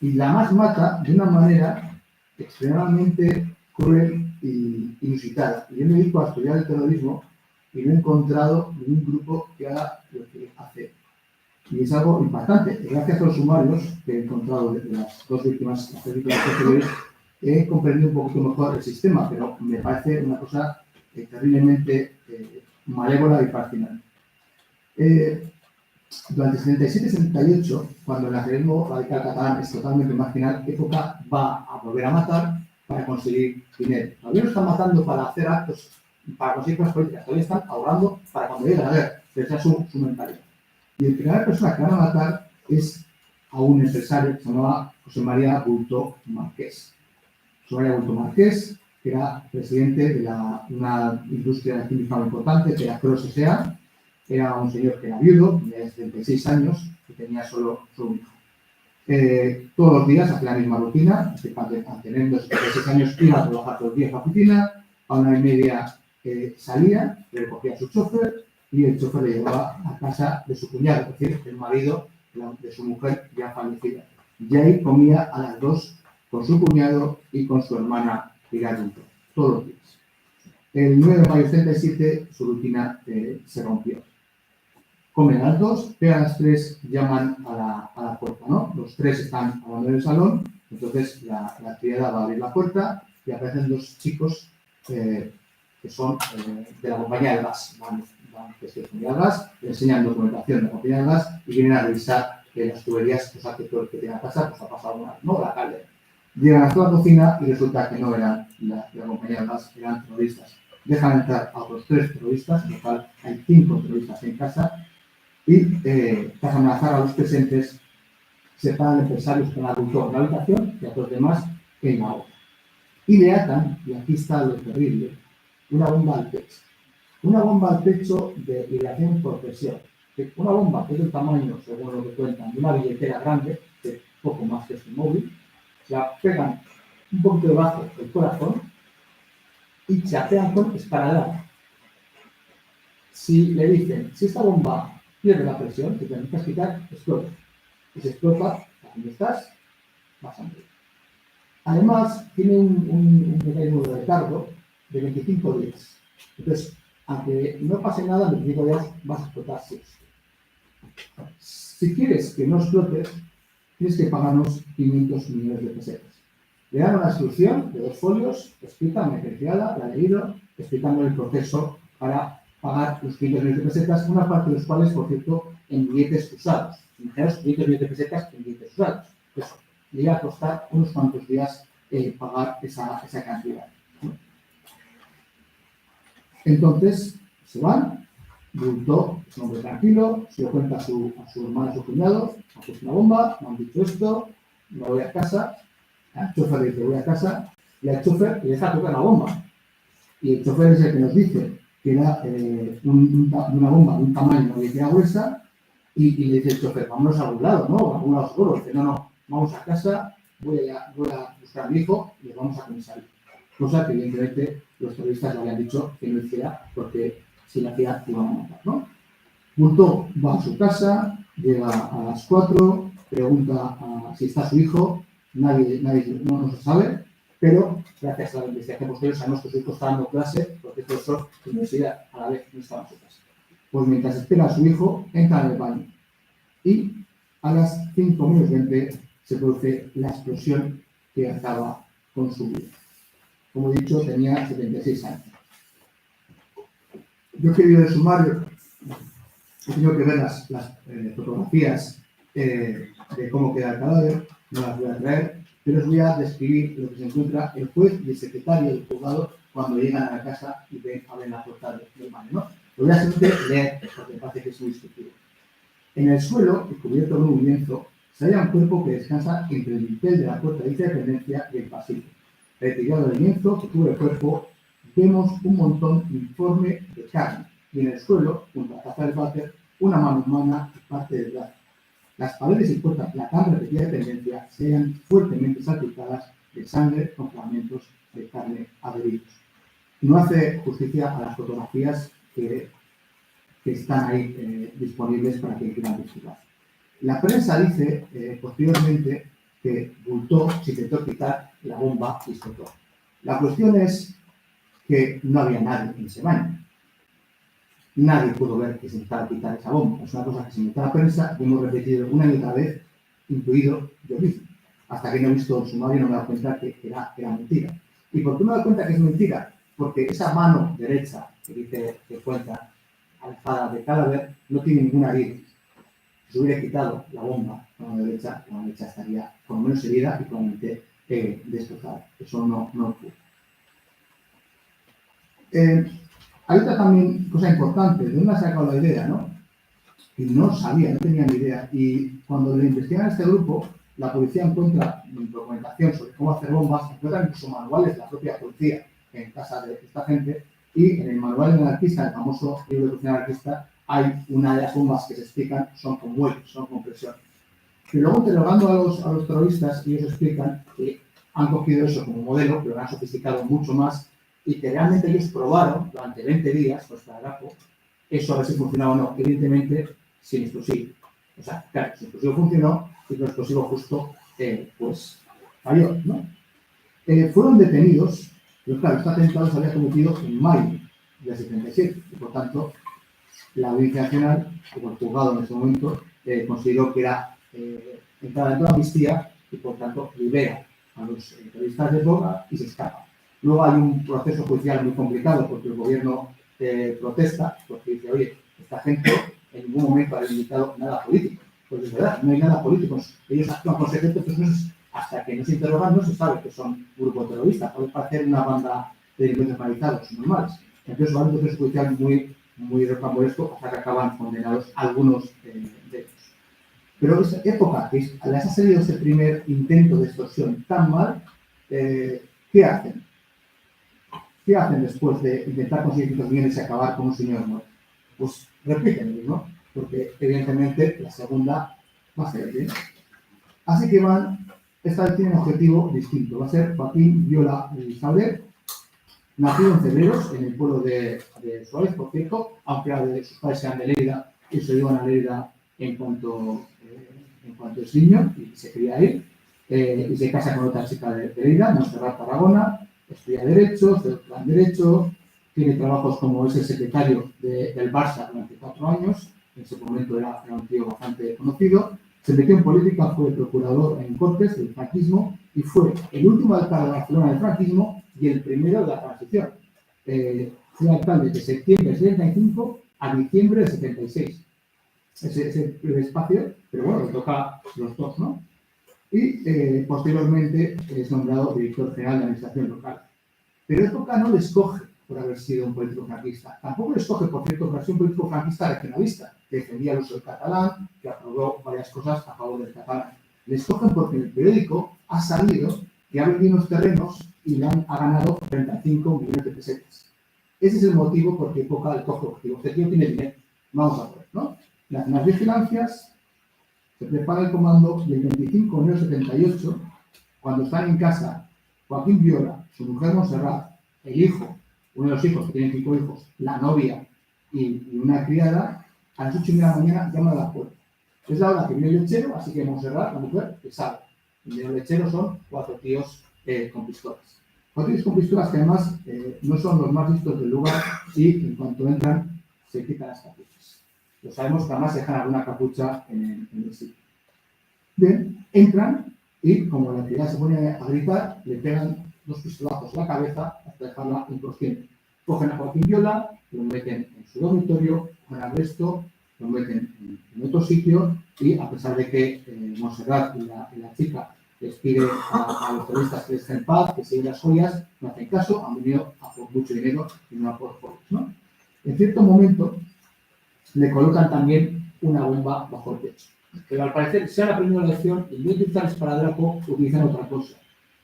Y la más mata de una manera extremadamente cruel y inusitada. Y yo me dedico a estudiar el terrorismo y no he encontrado ningún grupo que haga lo que hace. Y es algo impactante. Gracias a los sumarios que he encontrado de las 2 víctimas, las 3 víctimas posteriores, he comprendido un poquito mejor el sistema, pero me parece una cosa terriblemente malévola y fascinante. Durante 77-78, cuando el nacionalismo radical catalán es totalmente marginal, Época va a volver a matar para conseguir dinero. Todavía no están matando para hacer actos, para conseguir cosas políticas, todavía están ahorrando para cuando llegue la guerra, pero esa es su mentalidad. Y la primera persona que van a matar es a un empresario que se llamaba José María Bultó Marqués. José María Bultó Marqués, que era presidente de una industria química muy importante, que era Cross S.A. Era un señor que era viudo, de 76 años, y tenía solo un hijo. Todos los días hacía la misma rutina, al tener 76 años iba a trabajar todos los días a la oficina, a 1:30 salía, le recogía a su chofer y el chofer le llevaba a casa de su cuñado, es decir, el marido de su mujer ya fallecida. Y ahí comía a las 2 con su cuñado y con su hermana Pilar Bultó, todos los días. El 9 de mayo del 77 su rutina se rompió. Comen a las 2, pero a las 3 llaman a la puerta, ¿no? Los 3 están hablando en el salón, entonces la criada va a abrir la puerta y aparecen 2 chicos que son de la compañía de gas, van que es la compañía de gas, le enseñan documentación de la compañía de gas y vienen a revisar las tuberías, o sea, que todo el que tenga casa, pues ha pasado una, no la calle. Llegan hasta la cocina y resulta que no eran la compañía de gas, eran terroristas. Dejan entrar a otros 3 terroristas, en total hay 5 terroristas en casa, y tras amenazar a los presentes, separan empresarios con adulto en la habitación y a los demás en la otra. Y le atan, y aquí está lo terrible, una bomba al pecho. Una bomba al pecho de irradiación por presión. Una bomba que es del tamaño, según lo que cuentan, de una billetera grande, de poco más que este móvil, la pegan un poquito debajo del corazón y se apean con esparadrapo. Si le dicen, si esta bomba pierde la presión, que te necesitas quitar, explota. Y si explota, donde estás, vas a morir. Además, tiene un mecanismo de recargo de 25 días. Entonces, aunque no pase nada, en 25 días vas a explotar sí. Si quieres que no explotes, tienes que pagarnos 500 millones de pesetas. Le dan una instrucción de 2 folios, escrita, mecanizada, la ha leído, explicando el proceso para pagar los 500 millones de pesetas, una parte de los cuales, por cierto, en billetes usados. Imaginaos 500 millones de pesetas en billetes usados. Eso le iba a costar unos cuantos días pagar esa cantidad, ¿no? Entonces, se van, Bultó, es un hombre tranquilo, se lo cuenta a su hermano, a su cuñado, ha puesto una bomba, me han dicho esto, me voy a casa, el chofer le dice voy a casa, y al chofer le deja tocar la bomba. Y el chofer es el que nos dice que era una bomba de un tamaño de tira gruesa, y le dice el chofer, vámonos a algún lado, ¿no? A algún lado seguro. Dice, no, vamos a casa, voy a buscar a mi hijo y le vamos a comisaría. Cosa que evidentemente los terroristas le habían dicho que no hiciera porque si la hacía iban a matar, ¿no? Bultó va a su casa, llega a las 4, pregunta si está su hijo, nadie no se sabe, pero gracias a la investigación posterior sabemos que su hijo está dando clase porque es profesor de universidad, a la vez no estaba en su casa. Pues mientras espera a su hijo, entra en el baño y a las 5:20 se produce la explosión que acaba con su vida. Como he dicho, tenía 76 años. Yo he querido de sumario, he tenido que ver las fotografías de cómo queda el cadáver, no las voy a traer, pero os voy a describir lo que se encuentra el juez y el secretario del juzgado cuando llegan a la casa y abren la puerta del baño, ¿no? Lo voy a simplemente leer porque me parece que es muy instructivo. En el suelo, cubierto con un lienzo, se halla un cuerpo que descansa entre el dintel de la puerta de independencia y el pasillo. Retirado del lienzo que cubre el cuerpo, vemos un montón informe de carne y en el suelo, junto a la taza del váter, una mano humana y parte del brazo. Las paredes y puertas de la tan repetida dependencia se hallan fuertemente salpicadas de sangre con fragmentos de carne adheridos. No hace justicia a las fotografías que están ahí disponibles para quien quiera investigar. La prensa dice posteriormente que Bultó se intentó quitar la bomba y explotó. La cuestión es que no había nadie en ese baño. Nadie pudo ver que se intentaba quitar esa bomba. Es una cosa que se inventó la prensa y hemos repetido una y otra vez, incluido yo mismo. Hasta que no he visto el sumario no me he dado cuenta que era mentira. ¿Y por qué me he dado cuenta que es mentira? Porque esa mano derecha que dice que cuenta alzada de cadáver no tiene ninguna herida. Si se hubiera quitado la bomba con la derecha estaría por lo menos herida y probablemente destrozada. Eso no ocurre. Hay otra también cosa importante, de dónde ha sacado la idea, ¿no? Y no sabía, no tenía ni idea. Y cuando le investigan a este grupo, la policía encuentra documentación sobre cómo hacer bombas, encuentra incluso manuales de la propia policía en casa de esta gente, y en el manual del anarquista, el famoso libro de cocina anarquista, hay una de las bombas que se explican, son con muelles, son con presión. Y luego interrogando a los terroristas, ellos explican que han cogido eso como modelo, pero lo han sofisticado mucho más, y que realmente ellos probaron durante 20 días con esparadrapo eso a ver si funcionaba o no. Evidentemente, sin explosivo. O sea, claro, si el explosivo funcionó y el explosivo justo, pues, falló, ¿no? Fueron detenidos, pero claro, este atentado se había cometido en mayo del 77 y por tanto la Audiencia Nacional, como el juzgado en ese momento, consideró que era entrada en toda amnistía y por tanto libera a los terroristas de droga y se escapa. Luego hay un proceso judicial muy complicado porque el gobierno protesta, porque dice, oye, esta gente en ningún momento ha reivindicado nada político. Pues es verdad, no hay nada político. Ellos actúan con secreto, pues hasta que no se interrogan no se sabe que son un grupo terrorista. Puede parecer una banda de delincuentes organizados normales. Entonces va a haber un proceso judicial muy rocambolesco hasta que acaban condenados algunos de ellos. Pero esa época, que les ha salido ese primer intento de extorsión tan mal, ¿qué hacen? ¿Qué hacen después de intentar conseguir 500 millones y acabar con un señor muerto? Pues repiten, ¿no? Porque evidentemente la segunda va a ser bien. Así que esta vez tiene un objetivo distinto. Va a ser Joaquín Viola Sabré, nacido en Cebreros, en el pueblo de Suárez, por cierto, aunque sus padres sean de Lleida, y se llevan a Lleida en cuanto es niño y se cría ahí, y se casa con otra chica de Lleida, Montserrat Tarragona. Estudia Derecho, se doctora en Derecho, tiene trabajos como es el secretario del Barça durante 4 años, en ese momento era un tío bastante conocido, Se metió en política, fue procurador en Cortes del franquismo y fue el último alcalde de Barcelona del franquismo y el primero de la transición. Fue alcalde de septiembre del 75 a diciembre del 76. Ese espacio, pero bueno, le toca los dos, ¿no? Y posteriormente es nombrado director general de Administración Local. Pero época no le escoge por haber sido un político franquista. Tampoco le escoge, por cierto, por haber sido un político franquista regionalista, que defendía el uso del catalán, que aprobó varias cosas a favor del catalán. Le escogen porque en el periódico ha salido que ha vendido unos terrenos y ha ganado 35 millones de pesetas. Ese es el motivo por qué época le coge objetivo. Este tío tiene dinero. Vamos a ver, ¿no? Las vigilancias, se prepara el comando y el 25 de enero del 78, cuando están en casa Joaquín Viola, su mujer Montserrat, el hijo, uno de los hijos, que tienen 5 hijos, la novia y una criada, a las 8:30 de la mañana llaman a la puerta. Es la hora que viene el lechero, así que Montserrat, la mujer, que sabe. Y los lecheros son 4 tíos con pistolas. 4 tíos con pistolas que además no son los más listos del lugar y en cuanto entran se quitan las capuchas. Lo sabemos que además se dejan alguna capucha en el sitio. Bien, entran y como la entidad se pone a gritar, le pegan 2 pistolazos en la cabeza hasta dejarla inconsciente. Cogen a Joaquín Viola, lo meten en su dormitorio, cogen al resto, lo meten en otro sitio y a pesar de que Montserrat y la chica les pide a los terroristas que les dejen en paz, que se lleven las joyas, no hacen caso, han venido a por mucho dinero y no a por joyas, ¿no? En cierto momento le colocan también una bomba bajo el pecho. Pero al parecer se han aprendido la lección y en vez de utilizar esparadrapo utilizan otra cosa.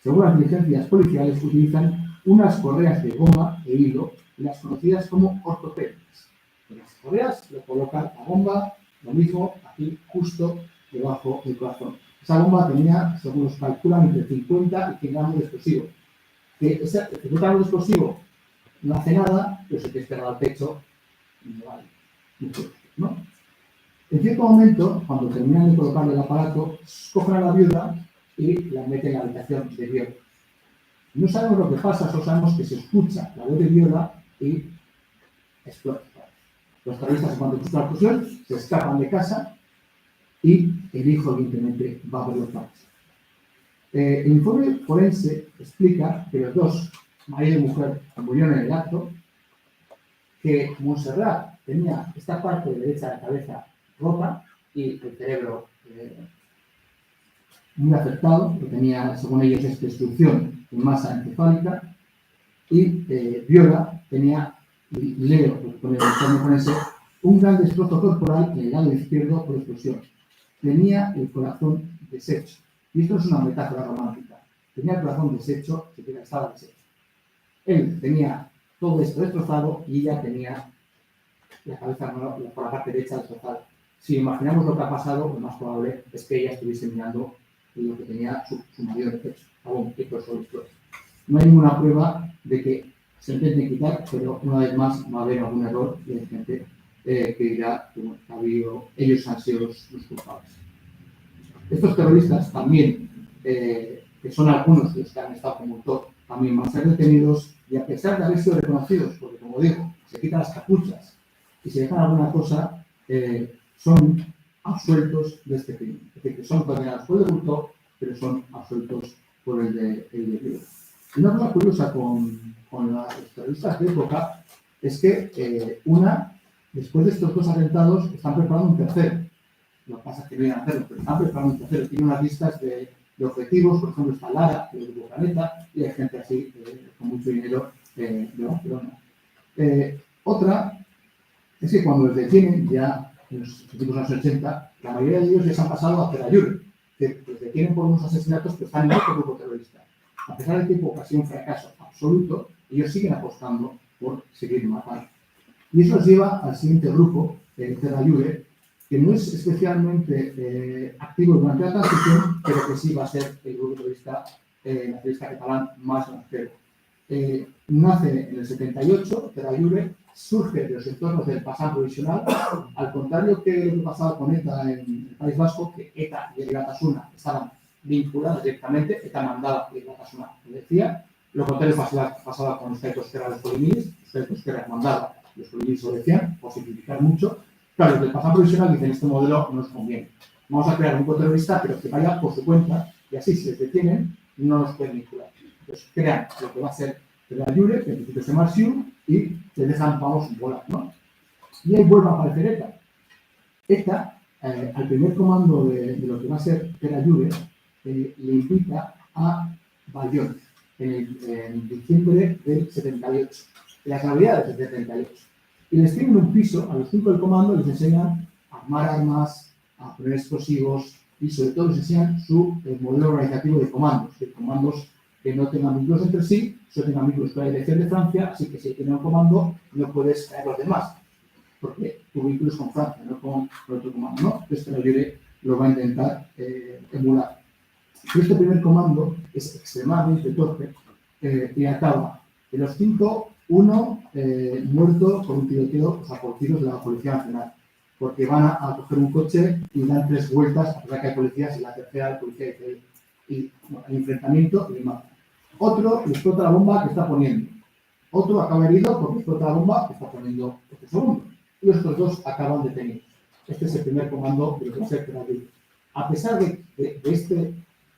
Según las diligencias policiales utilizan unas correas de goma e hilo, las conocidas como ortopédicas. En las correas le colocan la bomba, lo mismo aquí justo debajo del corazón. Esa bomba tenía, según los calculan, entre 50 y 100 gramos de explosivo. Que ese 50 gramos de explosivo no hace nada, pero se te pega al pecho y no vale mucho, ¿no? En cierto momento, cuando terminan de colocarle el aparato, cogen a la viuda y la meten en la habitación de Viola. No sabemos lo que pasa, solo sabemos que se escucha la voz de Viola y explota. Los terroristas, cuando escuchan la explosión, se escapan de casa y el hijo, evidentemente, va a ver los padres. El informe forense explica que los dos, marido y mujer, murieron en el acto, que Montserrat tenía esta parte derecha de la cabeza rota y el cerebro muy afectado, que tenía, según ellos, destrucción en masa encefálica, y Viola tenía, leo lo que pone el informe forense, un gran destrozo corporal en el lado izquierdo por explosión. Tenía el corazón deshecho. Y esto no es una metáfora romántica. Tenía el corazón deshecho, que estaba deshecho. Él tenía todo esto destrozado y ella tenía la cabeza por la parte derecha destrozada. Si imaginamos lo que ha pasado, lo más probable es que ella estuviese mirando lo que tenía su marido en el pecho. No hay ninguna prueba de que se intenten quitar, pero una vez más va a haber algún error y hay gente que dirá que bueno, ellos han sido los culpables. Estos terroristas también, que son algunos de los que han estado como autor, también van a ser detenidos y a pesar de haber sido reconocidos, porque como digo, se quitan las capuchas y se dejan alguna cosa, son absueltos de este crimen. Es decir, que son condenados por el de hurto, pero son absueltos por el de Viola. Y una cosa curiosa con los terroristas de época es que después de estos 2 atentados, están preparando un tercero. Lo que pasa es que no iban a hacerlo, pero están preparando un tercero. Tienen unas listas de objetivos, por ejemplo, está Lara, del Grupo Planeta, y hay gente así con mucho dinero de Barcelona. Otra es que cuando los detienen, ya en los últimos años 80, la mayoría de ellos les han pasado a Perayure, que los detienen por unos asesinatos que están en otro grupo terrorista. A pesar de que tuvo casi un fracaso absoluto, ellos siguen apostando por seguir matando. Y eso nos lleva al siguiente grupo, el Perayure, que no es especialmente activo durante la transición, pero que sí va a ser el grupo terrorista nacionalista catalán más lancero. Nace en el 78, Perayure, surge de los entornos del pasado provisional, al contrario que lo que pasaba con ETA en el País Vasco, que ETA y el Batasuna estaban vinculadas directamente, ETA mandaba y el Batasuna lo decía, lo contrario pasaba con los Caitos que eran los polimilis, los Caitos que eran mandaba y los polimilis lo decían, por simplificar mucho. Claro, los del pasado provisional dicen este modelo no nos conviene. vamos a crear un grupo terrorista, pero que vaya por su cuenta, y así, si les detienen, no nos pueden vincular. Entonces, crean lo que va a ser Terra Jure, que en principio se llama SIU, y les dejan, vamos, volar, ¿no? Y ahí vuelve a aparecer ETA. ETA, al primer comando de lo que va a ser Terra Jure, le invita a Bayonne en diciembre del 78, en las navidades del 78. Y les tienen un piso, a los 5 del comando les enseñan a armar armas, a poner explosivos y sobre todo les enseñan su modelo organizativo de comandos que no tengan vínculos entre sí, solo tengan vínculos con la dirección de Francia, así que si tienes un comando no puedes caer los demás, porque tu vínculo es con Francia, no con otro comando, ¿no? Entonces Terra Jure lo va a intentar emular. Pero este primer comando es extremadamente torpe y acaba de los 5, uno muerto por un tiroteo, o sea, por tiros de la Policía Nacional, porque van a coger un coche y dan 3 vueltas, a pesar que hay policías, y la tercera el policía dice, y bueno, el enfrentamiento y le matan. Otro le explota la bomba que está poniendo. Otro acaba herido porque explota la bomba que está poniendo este segundo. Y los otros 2 acaban detenidos. Este es el primer comando de lo que va a ser Terra Jure. A pesar de este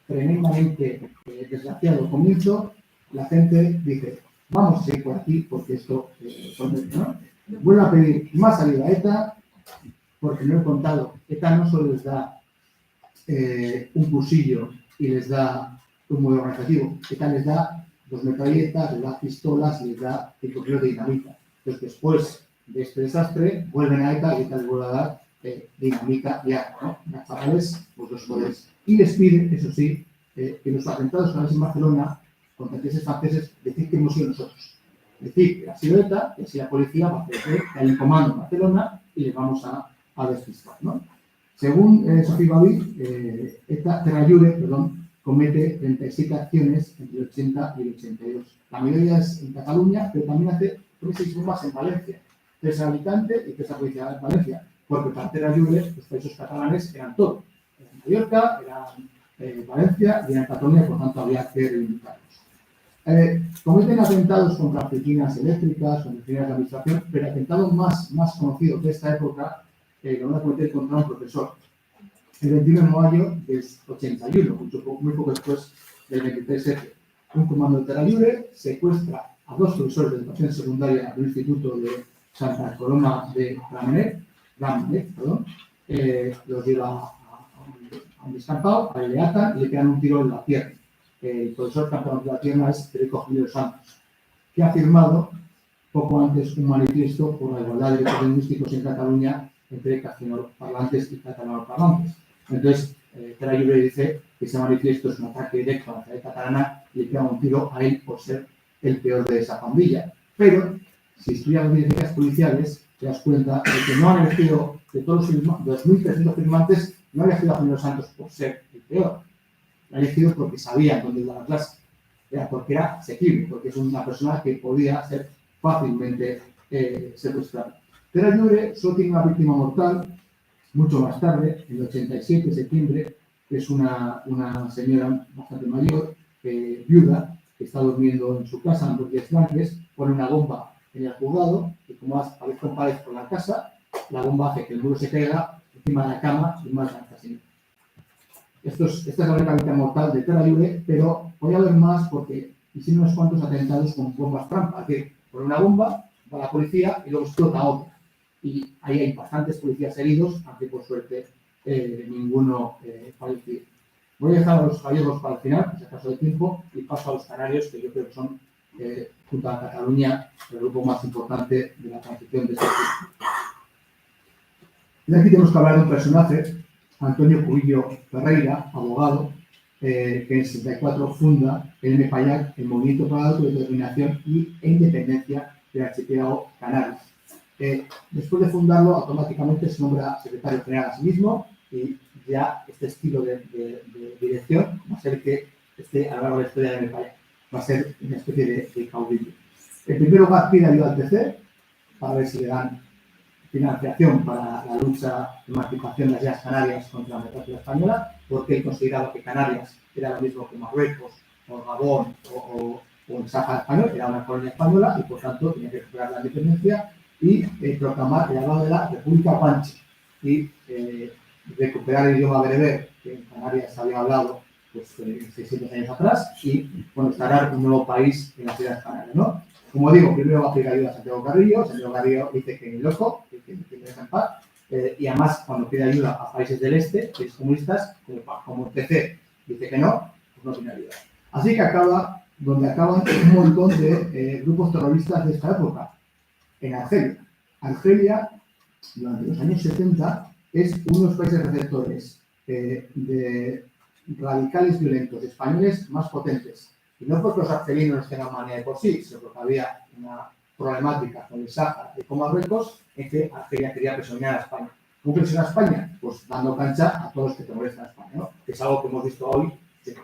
tremendamente desgraciado comienzo, la gente dice, vamos a seguir por aquí porque esto ¿no? Vuelvo a pedir más ayuda a ETA, porque no he contado, ETA no solo les da un cursillo y les da un modelo organizativo, ETA les da 2 metralletas, les da pistolas, les da 5 kilos de dinamita. Entonces, después de este desastre, vuelven a ETA y ETA les vuelve a dar dinamita y arma, ¿no? Las chavales, pues los poderes. Y les piden, eso sí, que los atentados en Barcelona contra intereses franceses, decir que hemos sido nosotros. Decir que ha sido ETA, que así la policía va a hacer que hay un comando en Barcelona y les vamos a despistar, ¿no? Según Sophie Babi, Terra Jure, comete 37 acciones entre el 80 y el 82. La mayoría es en Cataluña, pero también hace 6 bombas en Valencia. 3 en Alicante y 3 en la provincia de Valencia. Porque para Terra Jure, los países catalanes eran todo. Eran Mallorca, eran Valencia y eran Cataluña, por tanto había que reivindicarlos. Cometen atentados contra oficinas eléctricas, contra oficinas de administración, pero el atentado más conocido de esta época lo van a cometer contra un profesor. El 21 de mayo del 81, muy poco después del 23F. Un comando de Terra Jure secuestra a 2 profesores de educación secundaria del Instituto de Santa Coloma de Gramenet, los lleva a un descampado, le atan y le pegan un tiro en la pierna. El profesor campeón de la pierna es Federico Gil Santos, que ha firmado poco antes un manifiesto por la igualdad de derechos lingüísticos en Cataluña entre castellanoparlantes y catalanoparlantes. Entonces, Terra Jure dice que ese manifiesto es un ataque directo a la sociedad catalana y le pega un tiro a él por ser el peor de esa pandilla. Pero, si estudias las diligencias policiales, te das cuenta de que no han elegido, de todos los 2.300 firmantes, no han elegido a Gil Santos por ser el peor. Lo han elegido porque sabían dónde iba la clase. Era porque era asequible, porque es una persona que podía ser fácilmente secuestrada. Terra Jure solo tiene una víctima mortal, mucho más tarde, en el 87, septiembre, que es una señora bastante mayor, viuda, que está durmiendo en su casa en Burgues Blanques, pone una bomba en el juzgado y como aparece con pared por la casa, la bomba hace que el muro se caiga encima de la cama y más así. Esta es la única víctima mortal de Terra Jure, pero voy a ver más porque hicieron unos cuantos atentados con bombas trampa, que pone una bomba, va la policía y luego explota otra. Y ahí hay bastantes policías heridos, aunque por suerte ninguno fallecido. Voy a dejar a los gallegos para el final, por si acaso de tiempo, y paso a los canarios, que yo creo que son, junto a Cataluña, el grupo más importante de la transición de este tiempo. Y aquí tenemos que hablar de un personaje, Antonio Cubillo Ferreira, abogado, que en el 64 funda el MPAYAC, el Movimiento para la Autodeterminación e Independencia del Archipiélago Canarias. Después de fundarlo, automáticamente se nombra secretario general a sí mismo y ya este estilo de dirección va a ser que esté a lo largo de la historia de MPAYAC. Va a ser una especie de caudillo. En primer lugar, pide ayuda al TC para ver si le dan financiación para la lucha de emancipación de las Islas Canarias contra la metrópoli española, porque él consideraba que Canarias era lo mismo que Marruecos, o Gabón, o el Sáhara español, era una colonia española y por tanto tenía que recuperar la independencia y proclamar el hablado de la República Guanche. Y recuperar el idioma bereber, que en Canarias había hablado pues, 600 años atrás, y bueno, instalar un nuevo país en las Islas Canarias, ¿no? Como digo, primero va a pedir ayuda a Santiago Carrillo dice que ni loco, que deja en paz, y además cuando pide ayuda a países del este, que es comunistas, como el PC dice que no, pues no tiene ayuda. Así que acaba donde acaban un montón de grupos terroristas de esta época, en Argelia. Argelia, durante los años 70, es uno de los países receptores de radicales violentos españoles más potentes. Y no porque los argelinos tengan manía de por sí, sino porque había una problemática con el Sáhara y con Marruecos en que Argelia quería presionar a España. ¿Cómo presiona a España? Pues dando cancha a todos los que te molestan a España, ¿no? Que es algo que hemos visto hoy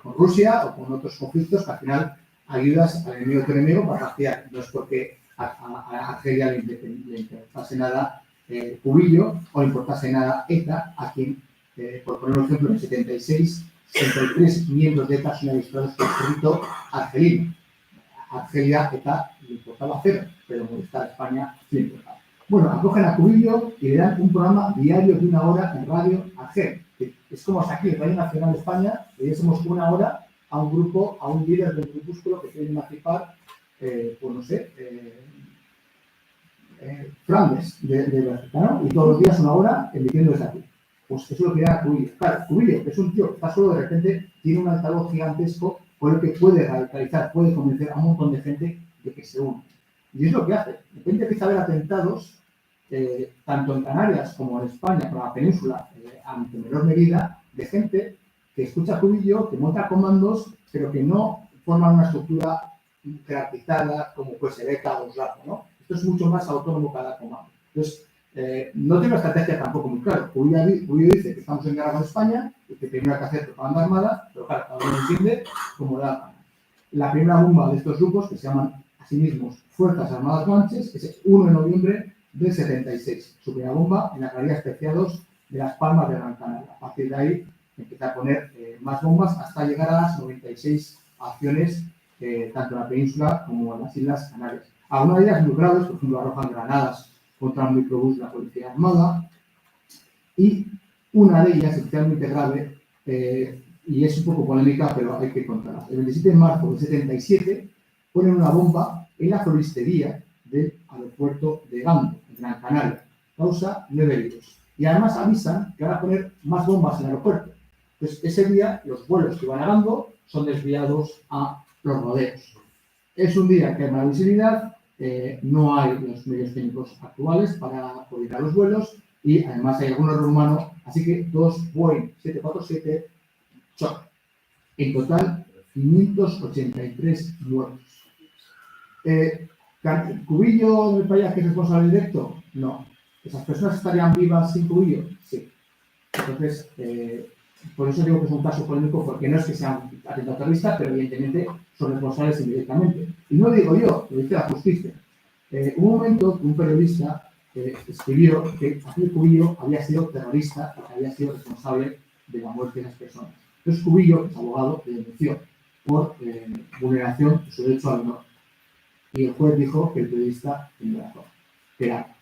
con Rusia o con otros conflictos que al final ayudas al enemigo de tu enemigo para fastidiar. No es porque a Argelia le interesase nada Cubillo o le importase nada ETA, a quien, por poner un ejemplo, en el 76, 63 miembros de ETA son avistados por el ejército argelino. A Argelia ETA le importaba cero, pero molestar a España sí le importaba. Bueno, acogen a Cubillo y le dan un programa diario de 1 hora en Radio Argel. Es como si aquí en Radio Nacional de España le diésemos 1 hora a un grupo, a un líder del grupúsculo que quiere emancipar, pues no sé, Flandes de Bélgica, ¿no? Y todos los días 1 hora emitiendo desde aquí. Pues eso es lo que da Cubillo. Claro, Cubillo, que es un tío que está solo, de repente tiene un altavoz gigantesco con el que puede radicalizar, puede convencer a un montón de gente de que se une. Y es lo que hace. De repente empieza a haber atentados, tanto en Canarias como en España, por la península, ante menor medida, de gente que escucha a Cubillo, que monta comandos, pero que no forman una estructura jerarquizada como puede ser ETA o SLAP, ¿no? Esto es mucho más autónomo cada comando. Entonces, no tiene una estrategia tampoco muy clara. Cubillo dice que estamos en guerra con España y que primero hay que hacer propaganda armada, pero claro, cada uno entiende cómo da la gana. La primera bomba de estos grupos, que se llaman a sí mismos Fuerzas Armadas Guanches, es el 1 de noviembre del 76. Su primera bomba en la Galería Especiados de Las Palmas de Gran Canaria. A partir de ahí empieza a poner más bombas hasta llegar a las 96 acciones, tanto en la península como en las Islas Canarias. Algunas de ellas muy graves, por ejemplo, arrojan granadas contra un microbús de la Policía Armada, y una de ellas, especialmente grave, y es un poco polémica, pero hay que contarla. El 27 de marzo del 77 ponen una bomba en la floristería del aeropuerto de Gando, en Gran Canaria. Causa 9 heridos. Y además avisan que van a poner más bombas en el aeropuerto. Entonces, ese día, los vuelos que van a Gando son desviados a los rodeos. Es un día que hay mala visibilidad, no hay los medios técnicos actuales para coordinar los vuelos y además hay algún error humano, así que 2 Boeing 747 chocan. En total, 583 muertos. ¿Cubillo del país que es responsable directo? No. ¿Esas personas estarían vivas sin Cubillo? Sí. Entonces, por eso digo que es un caso polémico, porque no es que sean atentados terroristas, pero evidentemente son responsables indirectamente. Y no lo digo yo, lo dice la justicia. Hubo un momento que un periodista escribió que Ángel Cubillo había sido terrorista y que había sido responsable de la muerte de las personas. Entonces Cubillo, que es abogado, le denunció por vulneración de su derecho al honor. Y el juez dijo que el periodista tenía razón.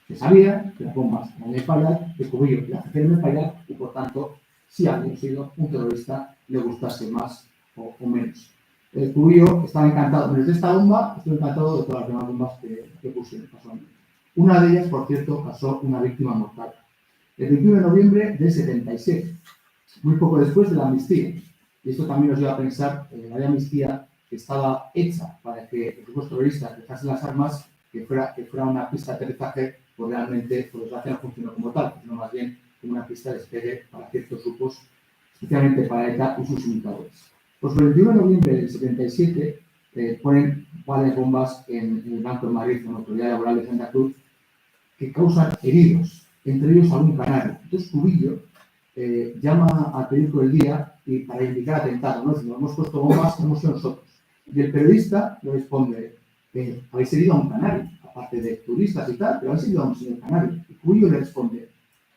Que sabía que las bombas no iban a fallar, que Cubillo las hacían fallar y por tanto, si alguien sido un terrorista, le gustase más o menos. El Cubillo estaba encantado, menos de esta bomba, estoy encantado de todas las demás bombas que pusieron casualmente. Una de ellas, por cierto, causó una víctima mortal. El 21 de noviembre del 77, muy poco después de la amnistía. Y esto también nos lleva a pensar en la amnistía que estaba hecha para que los grupos terroristas dejasen las armas, que fuera una pista de aterrizaje, pues realmente, por desgracia, no funcionó como tal, sino más bien como una pista de despegue para ciertos grupos, especialmente para ETA y sus imitadores. Pues el 21 de noviembre del 77 ponen varias bombas en el Banco de Madrid, en la Autoridad Laboral de Santa Cruz, que causan heridos, entre ellos algún canario. Entonces Cubillo llama al periódico del día y para indicar atentado, ¿no? Si nos hemos puesto bombas, hemos sido nosotros. Y el periodista le responde, habéis herido a un canario, aparte de turistas y tal, pero habéis herido a un señor canario. Y Cubillo le responde,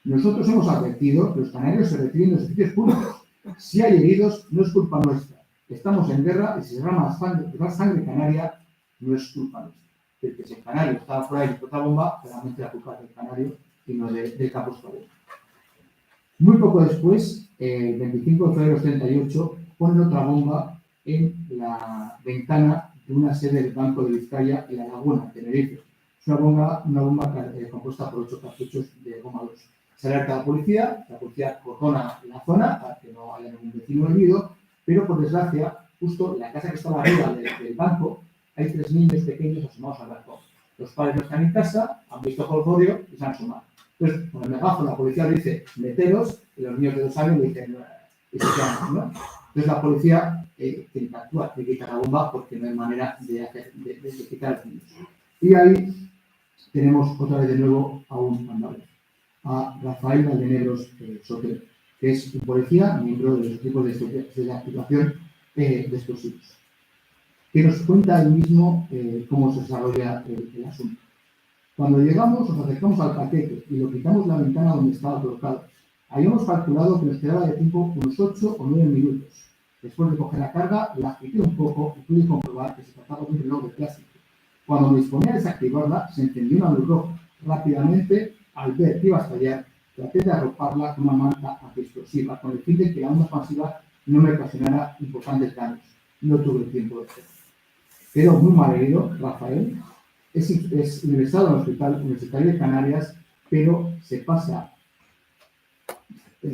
nosotros hemos advertido que los canarios se retiren de los sitios públicos. Si hay heridos, no es culpa nuestra. Estamos en guerra y si se derrama sangre canaria, no es culpa nuestra. Porque si el canario estaba por ahí y otra bomba, realmente la culpa es del canario y no del que ha puesto la bomba. Muy poco después, el 25 de febrero del 38, ponen otra bomba en la ventana de una sede del Banco de Vizcaya en La Laguna, Tenerife. Es una bomba compuesta por 8 cartuchos de goma 2. Se alerta a la policía cordona la zona para que no haya ningún vecino herido, pero por desgracia, justo en la casa que estaba arriba del banco, hay 3 niños pequeños asomados al balcón. Los padres no están en casa, han visto jolgorio y se han asomado. Entonces, con el megáfono, la policía le dice, meteros, y los niños de 2 años le dicen, y se quedan, ¿no? Entonces, la policía tiene que actuar, tiene que quitar la bomba porque no hay manera de quitar a los niños. Y ahí tenemos otra vez de nuevo a un andaluz, a Rafael Valdenebros Sotero, que es un policía, miembro de los equipos de activación de explosivos, que nos cuenta él mismo cómo se desarrolla el asunto. Cuando llegamos, nos acercamos al paquete y lo quitamos la ventana donde estaba colocado. Habíamos calculado que nos quedaba de tiempo unos 8 o 9 minutos. Después de coger la carga, la agité un poco y pude comprobar que se trataba de un reloj de plástico. Cuando me disponía a desactivarla, se encendió una luz roja. Rápidamente, al ver que iba a estallar, traté de arroparla con una manta antiexplosiva con el fin de que la onda expansiva no me ocasionara importantes daños. No tuve tiempo de hacerlo. Quedó muy mal herido, Rafael. Es ingresado al Hospital Universitario de Canarias, pero se pasa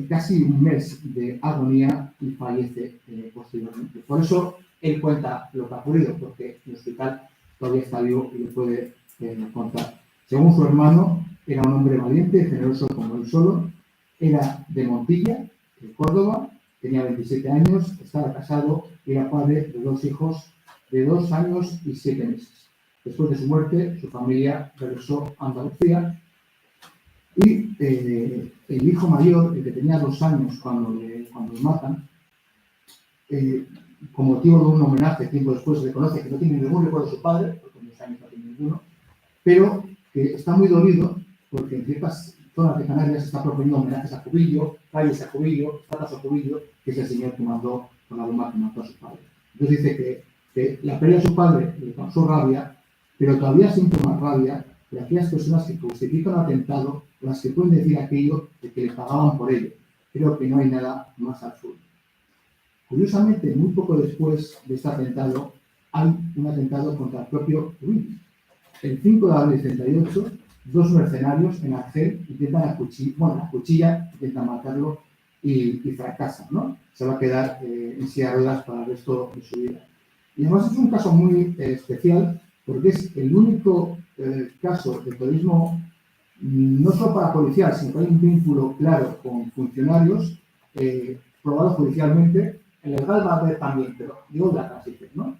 casi un mes de agonía y fallece posteriormente. Por eso él cuenta lo que ha ocurrido, porque el hospital todavía está vivo y lo puede contar. Según su hermano, era un hombre valiente y generoso como él solo, era de Montilla, de Córdoba, tenía 27 años, estaba casado y era padre de 2 hijos de 2 años y 7 meses. Después de su muerte, su familia regresó a Andalucía y el hijo mayor, el que tenía 2 años cuando lo matan, con motivo de un homenaje, tiempo después se le conoce que no tiene ningún recuerdo de su padre, porque en 2 años no tiene ninguno, pero que está muy dolido porque en ciertas zonas de Canarias se está proponiendo homenajes a Cubillo, calles a Cubillo, estatuas a Cubillo, que es el señor que mandó con la bomba que mató a su padre. Entonces dice que la pérdida de su padre le causó rabia, pero todavía siente más rabia de aquellas personas que justifican el atentado, las que pueden decir aquello de que le pagaban por ello. Creo que no hay nada más absurdo. Curiosamente, muy poco después de este atentado, hay un atentado contra el propio Cubillo. El 5 de abril del 38, 2 mercenarios en Argel intentan la cuchilla, intentan matarlo y fracasan, ¿no? Se va a quedar en silla de ruedas para el resto de su vida. Y además es un caso muy especial porque es el único caso de terrorismo, no solo para policial, sino que hay un vínculo claro con funcionarios probado judicialmente. En el legal va a haber también, pero digo la transición, ¿no?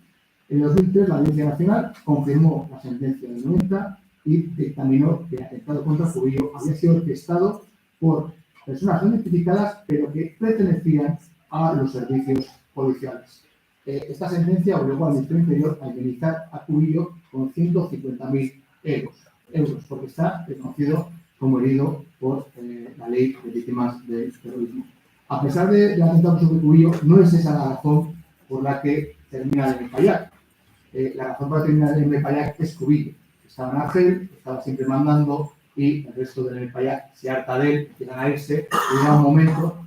En 2003 la Audiencia Nacional confirmó la sentencia del 90 y dictaminó que el atentado contra Cubillo había sido orquestado por personas no identificadas, pero que pertenecían a los servicios policiales. Esta sentencia obligó al Ministerio del Interior a indemnizar a Cubillo con 150.000 euros, porque está reconocido como herido por la ley de víctimas del terrorismo. A pesar del atentado sobre Cubillo, no es esa la razón por la que termina el Mepayac. La razón para terminar el Mepayac es Cubillo. Estaba en Argel, estaba siempre mandando y el resto del Mepayac se harta de él, empiezan a irse y llega un momento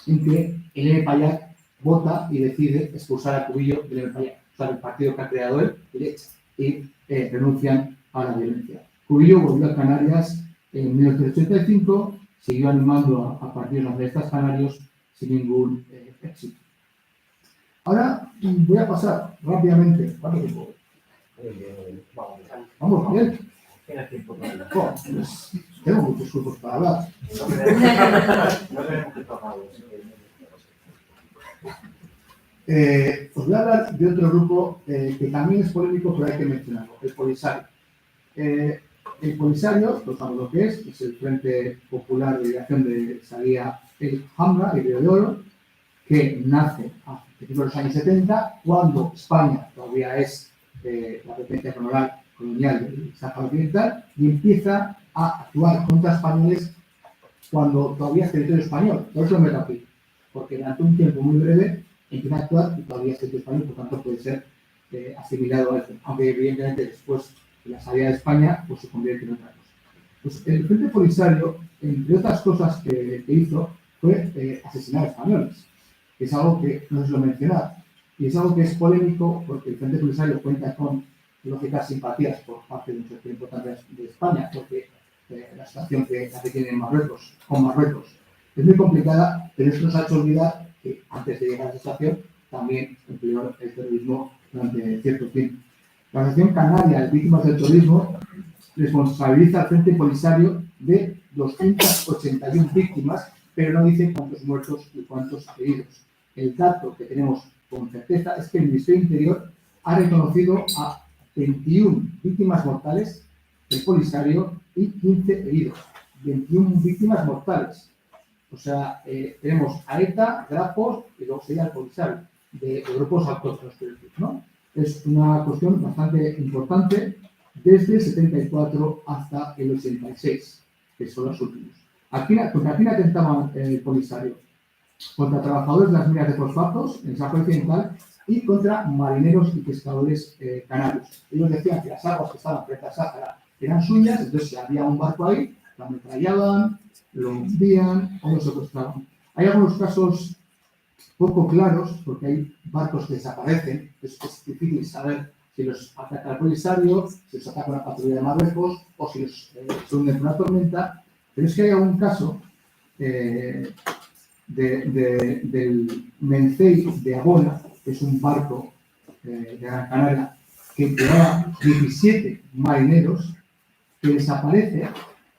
en que el Mepayac vota y decide expulsar a Cubillo del Mepayac. O sea, el partido que ha creado él, le echa y renuncian a la violencia. Cubillo volvió a Canarias en 1985, siguió animando a partidos nacionalistas canarios sin ningún éxito. Ahora voy a pasar rápidamente. ¿Cuánto tiempo? Vamos bien. Tienes tiempo todavía. Pues, tengo muchos grupos para hablar. No tenemos que tocar. Os voy a hablar de otro grupo que también es polémico, pero hay que mencionarlo, el Polisario. El Polisario, pues sabemos lo que es el Frente Popular de Liberación de Salía el Hamra, el Río de Oro, que nace a principios de los años 70, cuando España todavía es la potencia colonial del Sáhara Occidental, y empieza a actuar contra españoles cuando todavía es territorio español. Por eso lo meto aquí, porque durante un tiempo muy breve empieza a actuar y todavía es territorio español, por tanto puede ser asimilado a eso, aunque evidentemente después de la salida de España pues se convierte en otra cosa. Pues el Frente Polisario, entre otras cosas que hizo, fue asesinar españoles. Es algo que no se lo mencionaba. Y es algo que es polémico porque el Frente Polisario cuenta con lógicas simpatías por parte de un sector importante de España, porque la situación la que tiene Marruecos, con Marruecos, es muy complicada, pero eso nos ha hecho olvidar que antes de llegar a esa situación también empleó el terrorismo durante cierto tiempo. La Asociación Canaria de Víctimas del Terrorismo responsabiliza al Frente Polisario de 281 víctimas, pero no dice cuántos muertos y cuántos heridos. El dato que tenemos con certeza es que el Ministerio del Interior ha reconocido a 21 víctimas mortales del Polisario y 15 heridos. 21 víctimas mortales. O sea, tenemos a ETA, Grapos y luego sería el Polisario, de grupos autóctonos, ¿no? Es una cuestión bastante importante desde el 74 hasta el 86, que son los últimos. ¿Contra quién atentaban el Polisario? Contra trabajadores de las minas de fosfatos en el Sáhara Occidental y contra marineros y pescadores canarios. Ellos decían que las aguas que estaban frente al Sáhara eran suyas, entonces si había un barco ahí, lo ametrallaban, lo hundían o lo secuestraban. Hay algunos casos poco claros, porque hay barcos que desaparecen, es difícil saber si los ataca el Polisario, si los ataca una patrulla de Marruecos o si los se hunden por una tormenta, pero es que hay algún caso del Mencey de Abona, que es un barco de Gran Canaria, que llevaba 17 marineros, que desaparece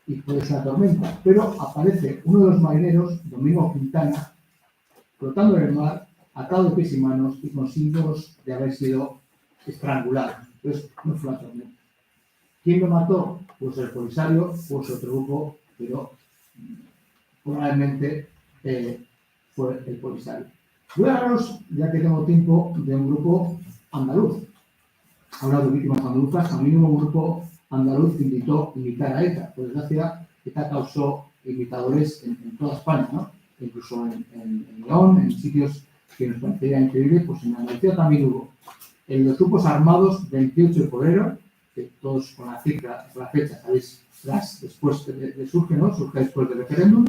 y puede ser una tormenta, pero aparece uno de los marineros, Domingo Quintana, flotando en el mar, atado de pies y manos y con signos de haber sido estrangulado. Entonces, no fue una tormenta. ¿Quién lo mató? Pues el Polisario, pues otro grupo, pero probablemente fue el Polisario. Voy a hablaros, ya que tengo tiempo, de un grupo andaluz. He hablado de víctimas andaluzas, también hubo un grupo andaluz que intentó imitar a ETA. Por desgracia, ETA causó imitadores en toda España, ¿no? Incluso en León, en sitios que nos parecería increíble, pues en Andalucía también hubo. En los grupos armados, 28 de febrero, que todos con la cifra, con la fecha, sabéis, después surge, ¿no? Surge después del referéndum,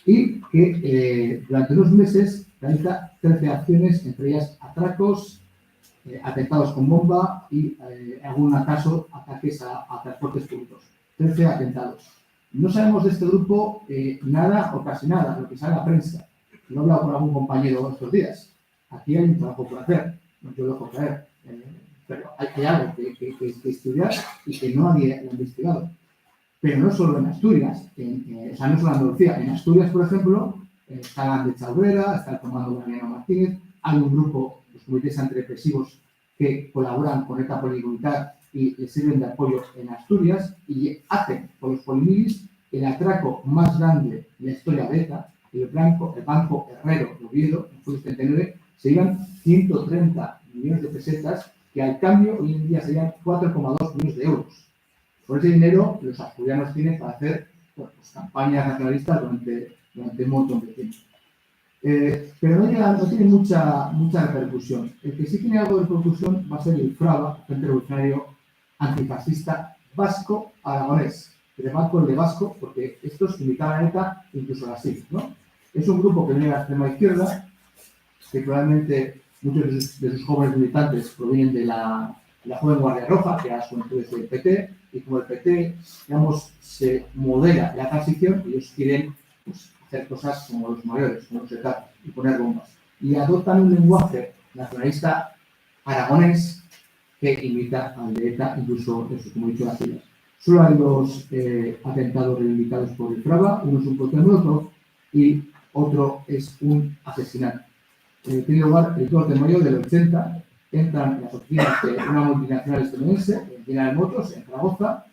y que durante unos meses realiza 13 acciones, entre ellas atracos, atentados con bomba y, en algún caso, ataques a transportes públicos. 13 atentados. No sabemos de este grupo nada o casi nada, lo que sale en la prensa. No he hablado con algún compañero estos días. Aquí hay un trabajo por hacer, no te lo dejo caer, pero hay algo que estudiar y que no nadie lo ha investigado. Pero no solo en Asturias, o sea, no solo en Andalucía. En Asturias, por ejemplo, está la de Chaurera, está el comando Mariano Martínez, hay un grupo, los comités antirepresivos, que colaboran con ETA Polimunitar y les sirven de apoyo en Asturias y hacen con los polimilis el atraco más grande de la historia de ETA. El Banco Herrero de Oviedo, en julio 79, se iban 130 millones de pesetas, que al cambio hoy en día serían 4,2 millones de euros. Por ese dinero, los asturianos tienen para hacer pues, campañas nacionalistas durante un montón de tiempo. Pero no tiene mucha repercusión. El que sí tiene algo de repercusión va a ser el FRAVA, Frente Revolucionario Antifascista Vasco-Aragonés. Remarco el de Vasco porque estos imitaban a ETA incluso a la SIC, ¿no? Es un grupo que viene de la extrema izquierda, que probablemente muchos de sus jóvenes militantes provienen de la Joven Guardia Roja, que era su entonces del PT, y como el PT, digamos, se modela la transición, ellos quieren pues, hacer cosas como los mayores, como los ETA, y poner bombas. Y adoptan un lenguaje nacionalista aragonés que imita al de ETA, incluso, eso, como he dicho, las siglas. Solo hay dos atentados reivindicados por el FRAVA, uno es un cóctel molotov y otro es un asesinato. Tiene lugar el 2 de mayo del 80, entran en las oficinas de una multinacional estadounidense, General Motors, en Zaragoza.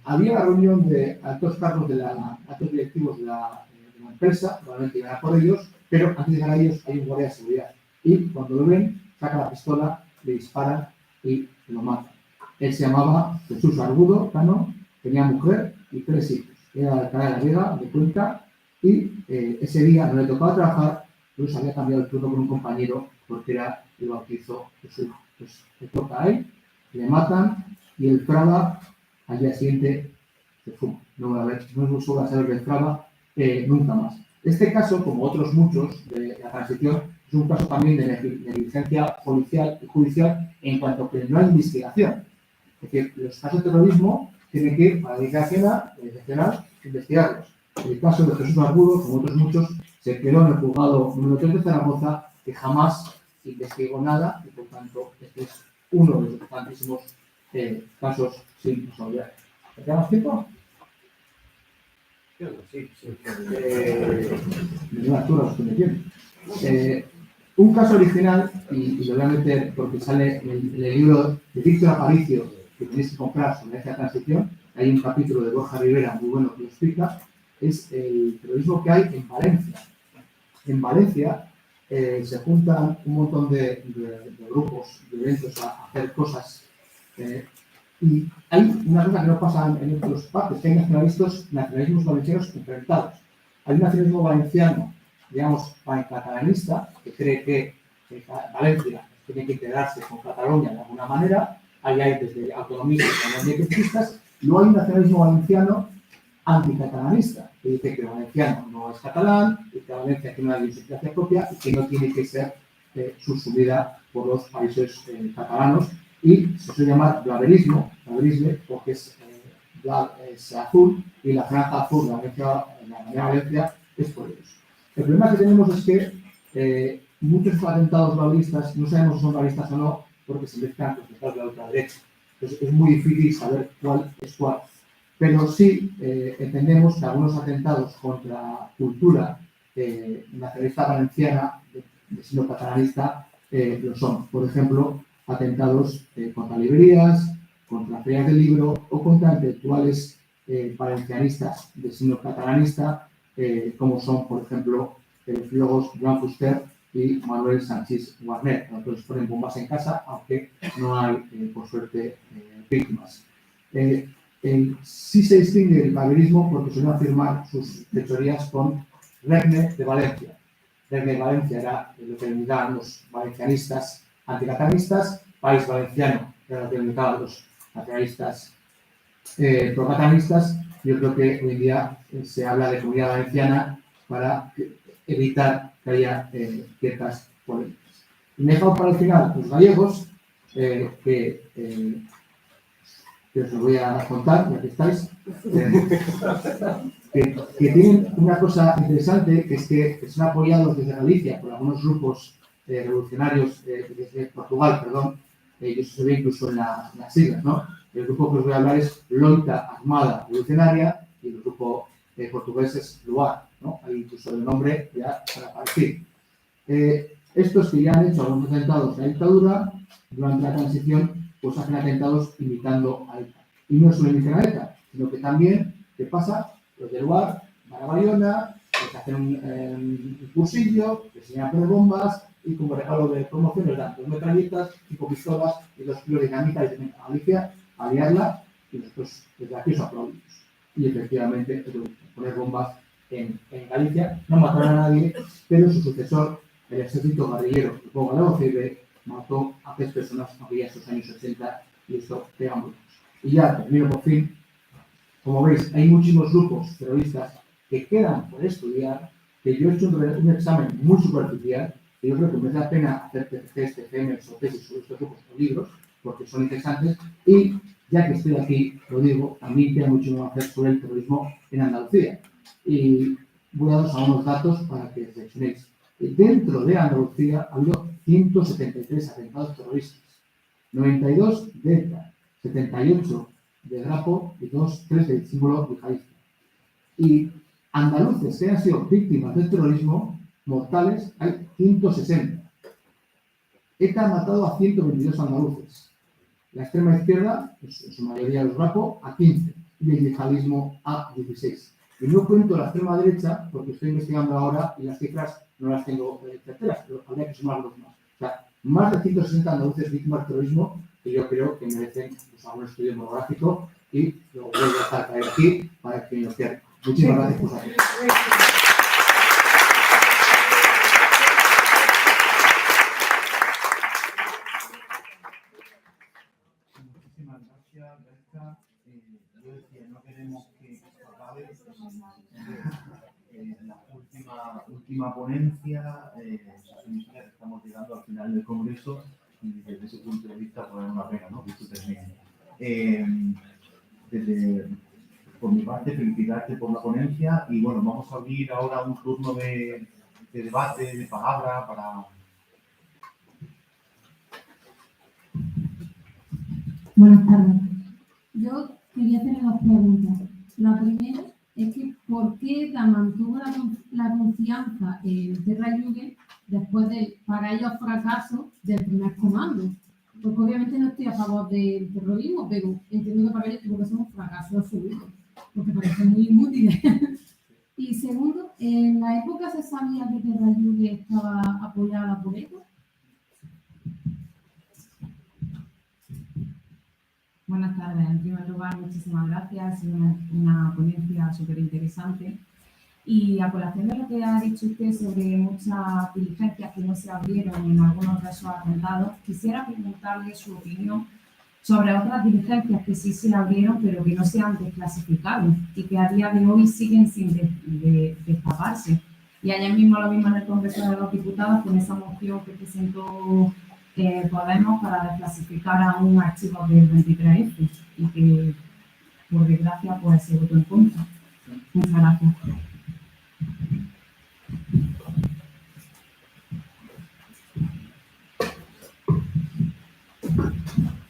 Había la reunión de altos cargos altos directivos de la empresa, probablemente iban a por ellos, pero antes de llegar a ellos hay un guardia de seguridad. Y cuando lo ven, saca la pistola, le disparan y lo matan. Él se llamaba Jesús Argudo Cano, tenía mujer y 3 hijos. Era de Alcalá de la Vega, de Cuenca, y ese día no le tocaba trabajar, pero se había cambiado el turno con un compañero porque era el bautizo de su hijo. Pues le toca a él, le matan y el FRAVA al día siguiente se fuma. No va a haber, no se va a saber del FRAVA nunca más. Este caso, como otros muchos de la transición, es un caso también de negligencia policial y judicial en cuanto que no hay investigación. Es decir, los casos de terrorismo tienen que, para la Dirección Nacional, investigarlos. El caso de Jesús Barbudo, como otros muchos, se quedó en el juzgado número 3 de Zaragoza, que jamás investigó nada, y por tanto, este es uno de los tantísimos casos sin resolver. ¿Tenemos tiempo? Sí, sí. Un caso original, y lo voy a meter porque sale en el libro de Víctor Aparicio, que tenéis que comprar sobre esta transición. Hay un capítulo de Borja Rivera muy bueno que lo explica. Es el terrorismo que hay en Valencia. En Valencia se juntan un montón de grupos violentos a hacer cosas. Y hay una cosa que no pasa en otras partes, que hay nacionalismos valencianos enfrentados. Hay un nacionalismo valenciano, digamos, catalanista, que cree que Valencia tiene que integrarse con Cataluña de alguna manera. Ahí hay desde autonomistas hasta independentistas. Luego hay un nacionalismo valenciano anticatalanista, que dice que el valenciano no es catalán, y que Valencia tiene una idiosincrasia propia y que no tiene que ser subsumida por los países catalanos. Y se suele llamar blaverisme, porque es azul y la franja azul de la Valencia es por ellos. El problema que tenemos es que muchos atentados blaveristas no sabemos si son blaveristas o no, porque se mezclan con los de la ultraderecha. Entonces es muy difícil saber cuál es cuál. Pero sí entendemos que algunos atentados contra cultura nacionalista valenciana, de signo catalanista, lo son. Por ejemplo, atentados contra librerías, contra ferias del libro o contra intelectuales valencianistas de signo catalanista, como son, por ejemplo, los filólogos Joan Fuster y Manuel Sanchís Guarner. Entonces ponen bombas en casa, aunque no hay, por suerte, víctimas. Sí se distingue el blaverismo porque suelen afirmar sus fechorías con Regne de Valencia. Regne de Valencia era lo que limitaban los valencianistas anticatalanistas, País Valenciano era lo que limitaban los nacionalistas procatalanistas. Yo creo que hoy en día se habla de Comunidad Valenciana para evitar que haya ciertas polémicas. Y me he dejado para el final los gallegos, que os lo voy a contar, ya que estáis, que tienen una cosa interesante, que es que son apoyados desde Galicia por algunos grupos revolucionarios, desde Portugal, perdón, y eso se ve incluso en las siglas, ¿no? El grupo que os voy a hablar es Loita Armada Revolucionaria y el grupo portugués es Luar, ¿no? Hay incluso el nombre ya para parecer. Estos que ya han hecho algunos atentados en la dictadura, durante la transición, pues hacen atentados imitando a ETA. Y no solo imitan a ETA, sino que también, ¿qué pasa? Los de Luar van a Bayona, les hacen un cursillo, les enseñan a poner bombas y como regalo de promoción les dan 2 metralletas, 5 pistolas y 2 kilos de dinamita y dicen a Galicia a liarla y nosotros desde aquí os aplaudimos. Y efectivamente, poner bombas en Galicia no mataron a nadie, pero su sucesor, el ejército guerrillero, el pueblo galego CIB, mató a 3 personas en aquellos años 80 y esto pega mucho. Y ya termino por fin. Como veis, hay muchísimos grupos terroristas que quedan por estudiar, que yo he hecho un examen muy superficial, y yo creo que merece la pena hacer TFGs, TFMs o tesis sobre estos grupos o libros, porque son interesantes, y ya que estoy aquí, lo digo, a mí queda mucho más hacer sobre el terrorismo en Andalucía. Y voy a daros algunos datos para que reflexionéis. Dentro de Andalucía ha habido 173 atentados terroristas, 92 de ETA, 78 de Grapo y 3 del símbolo yihadista. Y andaluces que han sido víctimas del terrorismo mortales hay 160. ETA ha matado a 122 andaluces. La extrema izquierda, en su mayoría los Grapo, a 15 y el yihadismo a 16. Y no cuento la extrema derecha porque estoy investigando ahora y las cifras no las tengo certeras, pero habría que sumar los más. O sea, más de 160 andaluces víctimas del terrorismo que yo creo que merecen pues, algún estudio monográfico y lo voy a estar traer aquí para que nos quede. Muchísimas gracias por saber. Muchísimas gracias, Berta. Yo decía, no queremos que esto acabe en las últimas última ponencia, eso significa que estamos llegando al final del congreso y desde ese punto de vista pues es una pena, ¿no?, que esto termine. Por mi parte, felicitarte por la ponencia y bueno, vamos a abrir ahora un turno de debate, de palabra para... Buenas tardes. Yo quería hacer dos preguntas. La primera es que ¿por qué mantuvo la confianza en Terra Lluve después del, para ellos, fracaso del primer comando? Porque obviamente no estoy a favor del terrorismo, pero entiendo que para ellos tuvo que ser un fracaso absoluto, porque parece muy inútil. Y segundo, ¿en la época se sabía que Terra Lluve estaba apoyada por ETA? Buenas tardes. En primer lugar, muchísimas gracias. Ha sido una ponencia súper interesante. Y a colación de lo que ha dicho usted sobre muchas diligencias que no se abrieron en algunos de esos atentados, quisiera preguntarle su opinión sobre otras diligencias que sí se abrieron, pero que no se han desclasificado y que a día de hoy siguen sin destaparse. Y ayer mismo lo vimos en el Congreso de los Diputados con esa moción que presentó Podemos para desclasificar a un archivo del 23F y que, por desgracia, pues se votó en contra. Muchas gracias.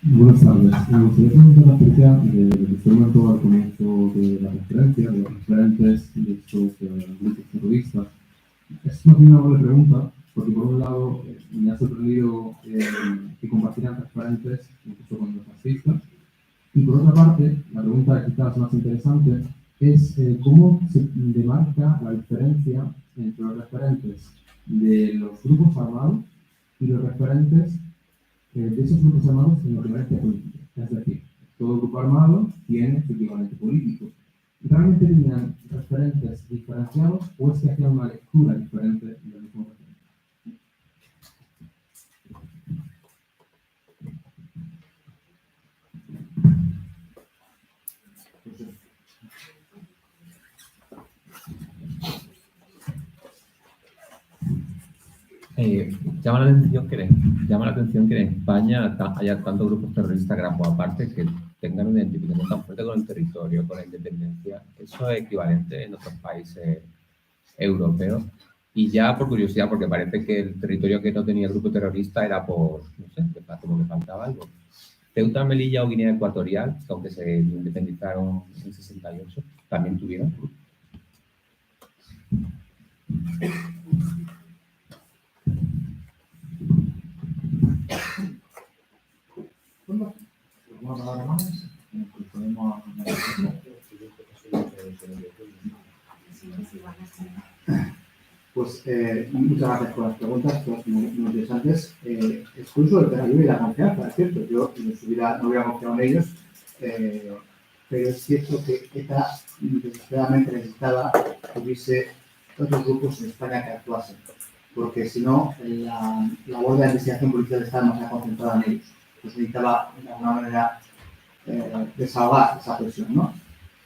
Buenas tardes. Me gustaría preguntar acerca de lo que usted comentó al comienzo de la conferencia, de los referentes de estos grupos terroristas. Es más bien una doble pregunta, porque por un lado me ha sorprendido que compartieran referentes incluso con los fascistas, y por otra parte, la pregunta quizás más interesante es cómo se demarca la diferencia entre los referentes de los grupos armados y los referentes de esos grupos armados en la violencia política. Es decir, todo grupo armado tiene su equivalente político. ¿Realmente tenían referentes diferenciados o es que hacían una lectura diferente del mismo referente? Llama la atención que en España haya tantos grupos terroristas gramos aparte que tengan una identificación tan fuerte con el territorio, con la independencia. Eso es equivalente en otros países europeos. Y ya por curiosidad, porque parece que el territorio que no tenía el grupo terrorista era por, no sé, como que faltaba algo. Ceuta, Melilla o Guinea Ecuatorial, que aunque se independizaron en 68, también tuvieron. ¿Alguna palabra más? Podemos... Pues muchas gracias por las preguntas, todas muy interesantes. Es curioso el Terra Lluve y la confianza, es cierto. Yo no hubiera confiado en ellos, pero es cierto que ETA desesperadamente necesitaba que hubiese otros grupos en España que actuasen, porque si no, la labor de la investigación policial estaba más concentrada en ellos. Pues necesitaba, de alguna manera, desahogar esa presión, ¿no?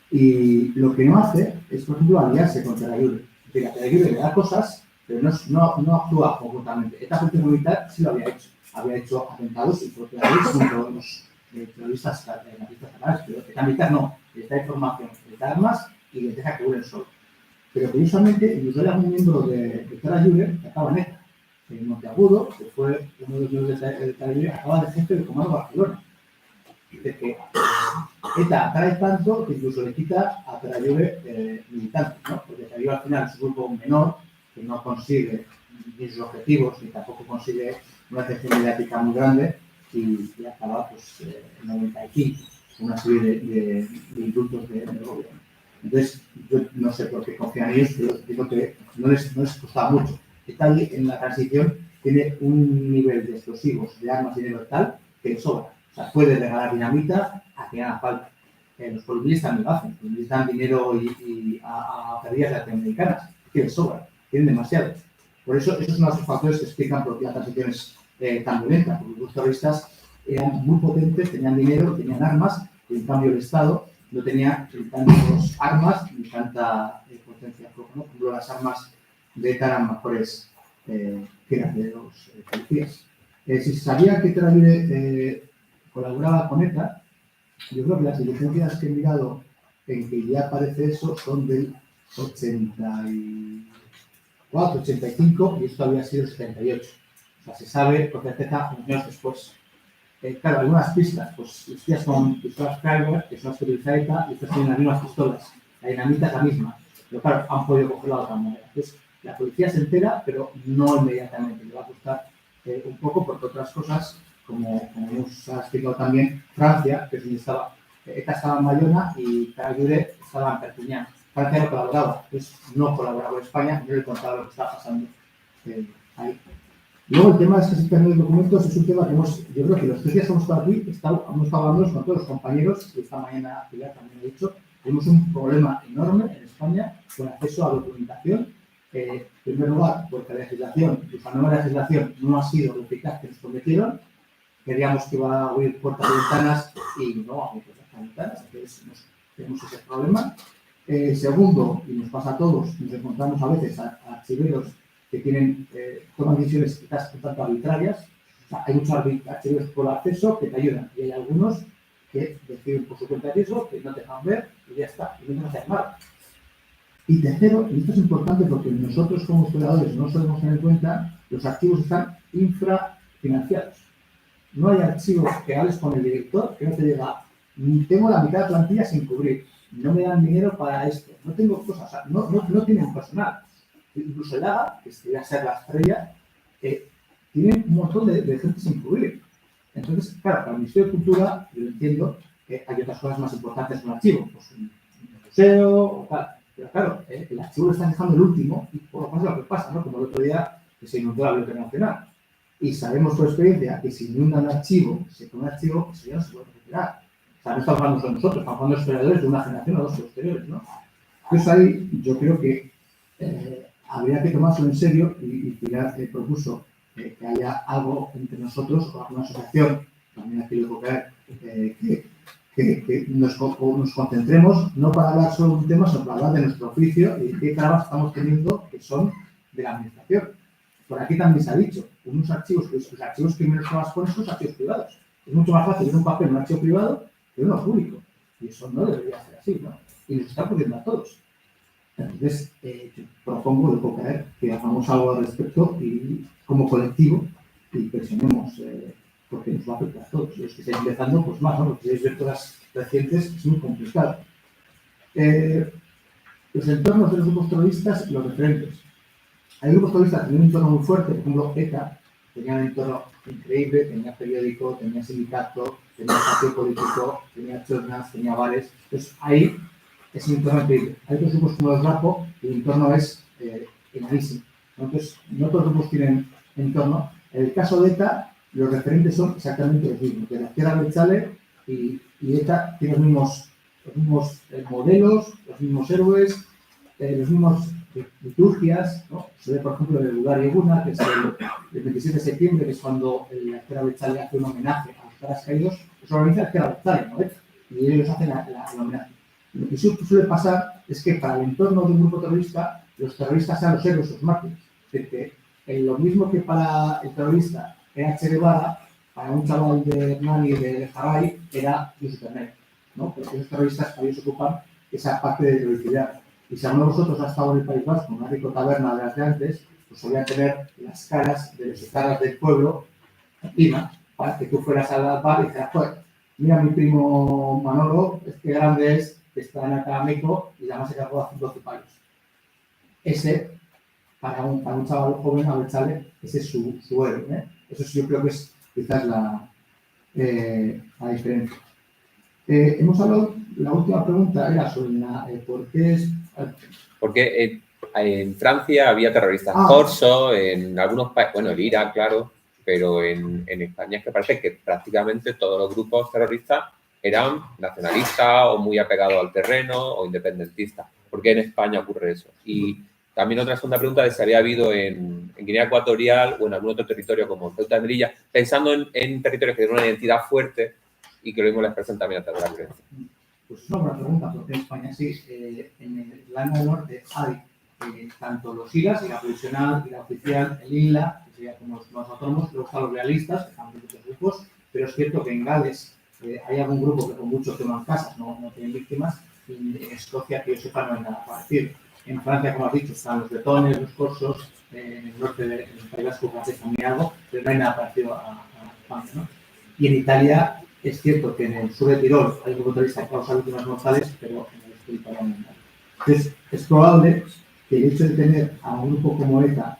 Y lo que no hace es, por ejemplo, aliarse con Terra Lluve. Terra Lluve le da cosas, pero no actúa conjuntamente. Esta función militar sí lo había hecho. Había hecho atentados y propiedades contra los terroristas nazistas catalanes, pero Eta militar no. Les da información, les da armas y les deja que vuelen solo. Pero curiosamente, incluso hay algún miembro de Terra Lluve que acaba en ETA. En Monteagudo, que fue uno de los miembros de Terra Lluve, acaba de jefe del Comando Barcelona. Dice que ETA atrae tanto que incluso le quita a Terra Lluve militantes, ¿no? Porque Terra Lluve al final es un grupo menor que no consigue ni sus objetivos ni tampoco consigue una atención mediática muy grande y acaba pues, en 95 una serie de indultos del gobierno. Entonces, yo no sé por qué confían en ellos, pero digo que no les costaba mucho. ETA en la transición tiene un nivel de explosivos, de armas y de tal que le sobra. O sea, puede regalar dinamita a quien haga falta. Los colombianos también lo hacen. Los colombianos dan dinero a guerrillas latinoamericanas. Que les sobra. Tienen demasiado. Por eso, esos son los factores que explican por qué la transición es tan violenta. Porque los terroristas eran muy potentes, tenían dinero, tenían armas, y en cambio el Estado no tenía tantas armas ni tanta potencia. Por ejemplo, las armas de ETA eran mejores que las de los policías. Si se sabía que ETA Libre colaboraba con ETA, yo creo que las diligencias que he mirado en que ya aparece eso son del 84, 85 y esto había sido el 78. O sea, se sabe con certeza unos años después. Claro, algunas pistas, pues hostias con pistolas Krager, que son las que utiliza ETA, y estas tienen las mismas pistolas. La dinamita es la misma, pero claro, han podido cogerla de otra manera. Entonces, la policía se entera, pero no inmediatamente. Le va a costar un poco, porque otras cosas, como nos ha explicado también, Francia, que es donde estaba, ETA estaba en Bayona y Carayure estaba en Perpiñán. Francia no colaboraba, entonces no colaboraba con España, no le contaba lo que estaba pasando ahí. Luego el tema de escasez de documentos es un tema que yo creo que los 3 días que hemos estado aquí, hemos estado hablando con todos los compañeros, y esta mañana Pilar también ha dicho, tenemos un problema enorme en España con acceso a documentación. En primer lugar, porque la legislación, la nueva legislación no ha sido lo eficaz que nos prometieron. Queríamos que iba a abrir puertas y ventanas y no ha abierto puertas y ventanas, entonces tenemos ese problema. Segundo, y nos pasa a todos, nos encontramos a veces a archiveros que toman decisiones quizás un tanto arbitrarias. O sea, hay muchos archiveros por acceso que te ayudan y hay algunos que deciden por su cuenta de riesgo, que no te dejan ver y ya está, y no te hacen nada. Y tercero, y esto es importante porque nosotros como historiadores no solemos tener en cuenta, los archivos están infrafinanciados. No hay archivo que hables con el director que no te diga, tengo la mitad de la plantilla sin cubrir, no me dan dinero para esto, no tengo cosas, o sea, no tienen personal. Incluso el AGA, que debería ser la estrella, tiene un montón de gente sin cubrir. Entonces, claro, para el Ministerio de Cultura, yo entiendo que hay otras cosas más importantes que un archivo, pues un museo o tal. Pero claro, el archivo lo están dejando el último y por lo menos lo que pasa, ¿no? Como el otro día que se inundó la Biblioteca Nacional. Y sabemos por experiencia que si inunda un archivo, se pone un archivo, eso ya no se puede recuperar. O sea, no estamos hablando solo nosotros, estamos hablando de historiadores de una generación o dos posteriores, ¿no? Entonces ahí yo creo que habría que tomárselo en serio y Pilar propuso que haya algo entre nosotros o alguna asociación, también aquí lo puedo caer, que nos concentremos no para hablar solo de un tema, sino para hablar de nuestro oficio y de qué trabas estamos teniendo que son de la administración. Por aquí también se ha dicho, unos archivos, los archivos que menos trabas ponen son los archivos privados. Es mucho más fácil ver un papel en un archivo privado que uno público. Y eso no debería ser así, ¿no? Y nos está ocurriendo a todos. Entonces, yo propongo, de puedo caer, que hagamos algo al respecto y como colectivo y presionemos, porque nos va a afectar a todos. Los que estén empezando, pues más, ¿no? Porque si veis lecturas recientes, es muy complicado. Los entornos de los grupos terroristas, los referentes. Hay grupos terroristas que tienen un entorno muy fuerte, por ejemplo, ETA tenía un entorno increíble, tenía periódico, tenía sindicato, tenía partido político, tenía chornas, tenía bares. Entonces, ahí es un entorno increíble. Hay otros grupos como los RAPO y el entorno es enormísimo. Entonces, no todos los grupos tienen entorno. En el caso de ETA, los referentes son exactamente los mismos. De la izquierda Abertzale y ETA tiene los mismos modelos, los mismos héroes, los mismos liturgias, ¿no? Se ve, por ejemplo, el lugar Eguna, que es el 27 de septiembre, que es cuando la izquierda Abertzale hace un homenaje a los caras caídos. Eso lo organiza la izquierda Abertzale, ¿no? Y ellos hacen el homenaje. Lo que suele pasar es que para el entorno de un grupo terrorista, los terroristas sean los héroes, los mártires. Es decir, que lo mismo que para el terrorista era Che Guevara, para un chaval de Hernani de Jaray era Yusuf Ernet, ¿no? Porque esos terroristas ellos ocupan esa parte de heroicidad. Y si alguno de vosotros ha estado en el País Vasco, en una rico taberna de las de antes, pues solían tener las caras de los etarras del pueblo encima, para que tú fueras al bar y dijeras, pues, mira mi primo Manolo, qué grande es, que está en Académico y además se cargó a 12 palos. Ese, para un chaval joven, Abertzale, ese es su héroe, ¿eh? Eso sí, yo creo que es quizás la diferencia. Hemos hablado, la última pregunta era sobre por qué es... Porque en Francia había terroristas corso, en algunos países, bueno, el Irak, claro, pero en España es que parece que prácticamente todos los grupos terroristas eran nacionalistas o muy apegados al terreno o independentistas. ¿Por qué en España ocurre eso? Y también otra segunda pregunta de si había habido en Guinea Ecuatorial o en algún otro territorio como Ceuta y Melilla, pensando en territorios que tienen una identidad fuerte y que lo mismo les presentan también a través de la violencia. Pues es una buena pregunta, porque en España sí, en Irlanda del Norte hay tanto los IRAs, IRA provisional, IRA oficial, el INLA, que sería como los autónomos, luego están los realistas, que están en muchos grupos, pero es cierto que en Gales hay algún grupo que con mucho queman casas, no tienen víctimas, y en Escocia, que yo sepa, no hay nada parecido. En Francia, como has dicho, están los bretones, los corsos, en el norte del País Vasco francés también algo, pero no hay nada parecido a España, ¿no? Y en Italia es cierto que en el sur de Tirol hay un grupo terrorista que causa víctimas mortales, pero en el este de Italia no hay nada. Entonces, es probable que el hecho de tener a un grupo como ETA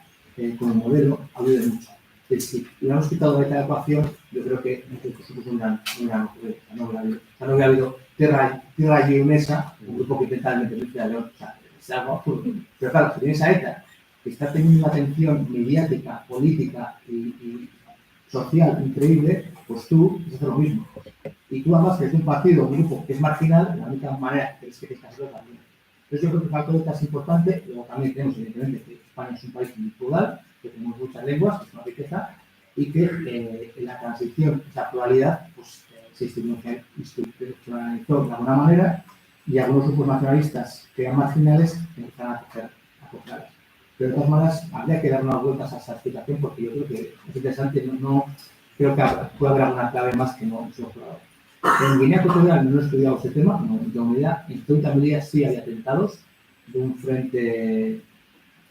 como modelo ayude mucho. Si hubiéramos quitado ETA de la ecuación, yo creo que supuso un gran ocurrir. No hubiera habido Terra Leonesa, un grupo que intenta meterse a León. O sea, es algo absurdo. Pero claro, si tienes a ETA, que está teniendo una atención mediática, política y social increíble, pues tú haces lo mismo. Y tú además que es un partido, un grupo que es marginal, la única manera es que te hacerlo también. Entonces yo creo que el factor de ETA es importante. Luego también tenemos evidentemente que España es un país muy plural, que tenemos muchas lenguas, que es una riqueza, y que en la transición, esa pluralidad, pues se institucionalizó de alguna manera, y algunos grupos nacionalistas que eran marginales empezaron a coger. Pero de todas maneras, habría que dar unas vueltas a esa explicación, porque yo creo que es interesante, no creo que puede haber alguna clave más que no hemos explorado. En Guinea Ecuatorial no he estudiado ese tema, no tengo ni idea. En Ceuta y Melilla sí hay atentados de un frente,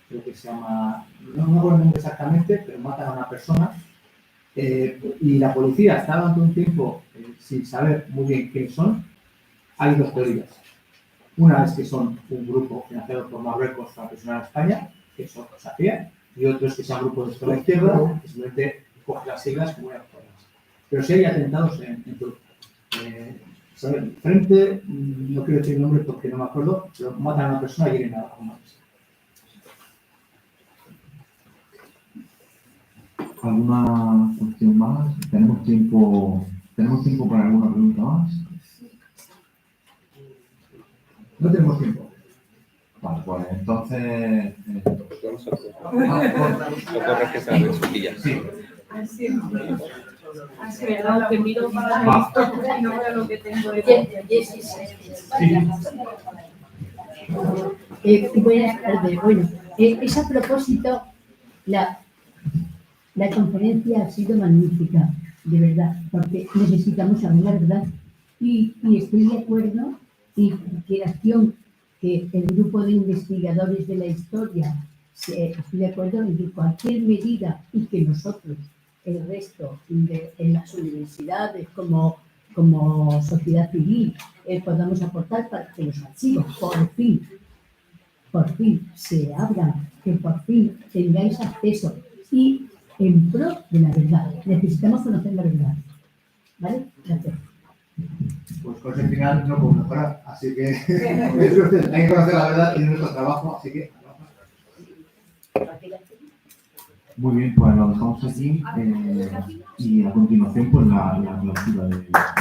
creo que se llama, no me acuerdo el nombre exactamente, pero matan a una persona. Y la policía está dando un tiempo sin saber muy bien quiénes son. Hay dos teorías. Una es que son un grupo financiado por Marruecos para presionar a España, que eso se hacía, y otro es que sea un grupo de extrema izquierda, que simplemente coge las siglas como una forma. Pero sí hay atentados en Ceuta. Frente, no quiero decir el nombre porque no me acuerdo, pero matan a una persona y hieren a una persona. ¿Alguna cuestión más? ¿Tenemos tiempo para alguna pregunta más? No tenemos tiempo. Vale, pues entonces... Socorro que se abre su silla. Sí. Así, ¿verdad? Que miro para esto y no veo lo que tengo de Buenas tardes. Bueno, es a propósito, la conferencia ha sido magnífica, de verdad, porque necesitamos saber la verdad. Y estoy de acuerdo y que acción que el grupo de investigadores de la historia, estoy de acuerdo en que cualquier medida y que nosotros, el resto, en las universidades como sociedad civil, podamos aportar para que los archivos por fin se abran, que por fin tengáis acceso y en pro de la verdad. Necesitamos conocer la verdad. ¿Vale? Gracias. Pues con ese final no puedo mejorar, así que hay que conocer la verdad y nuestro trabajo, así que... Muy bien, pues lo dejamos aquí y a continuación pues la clausura de la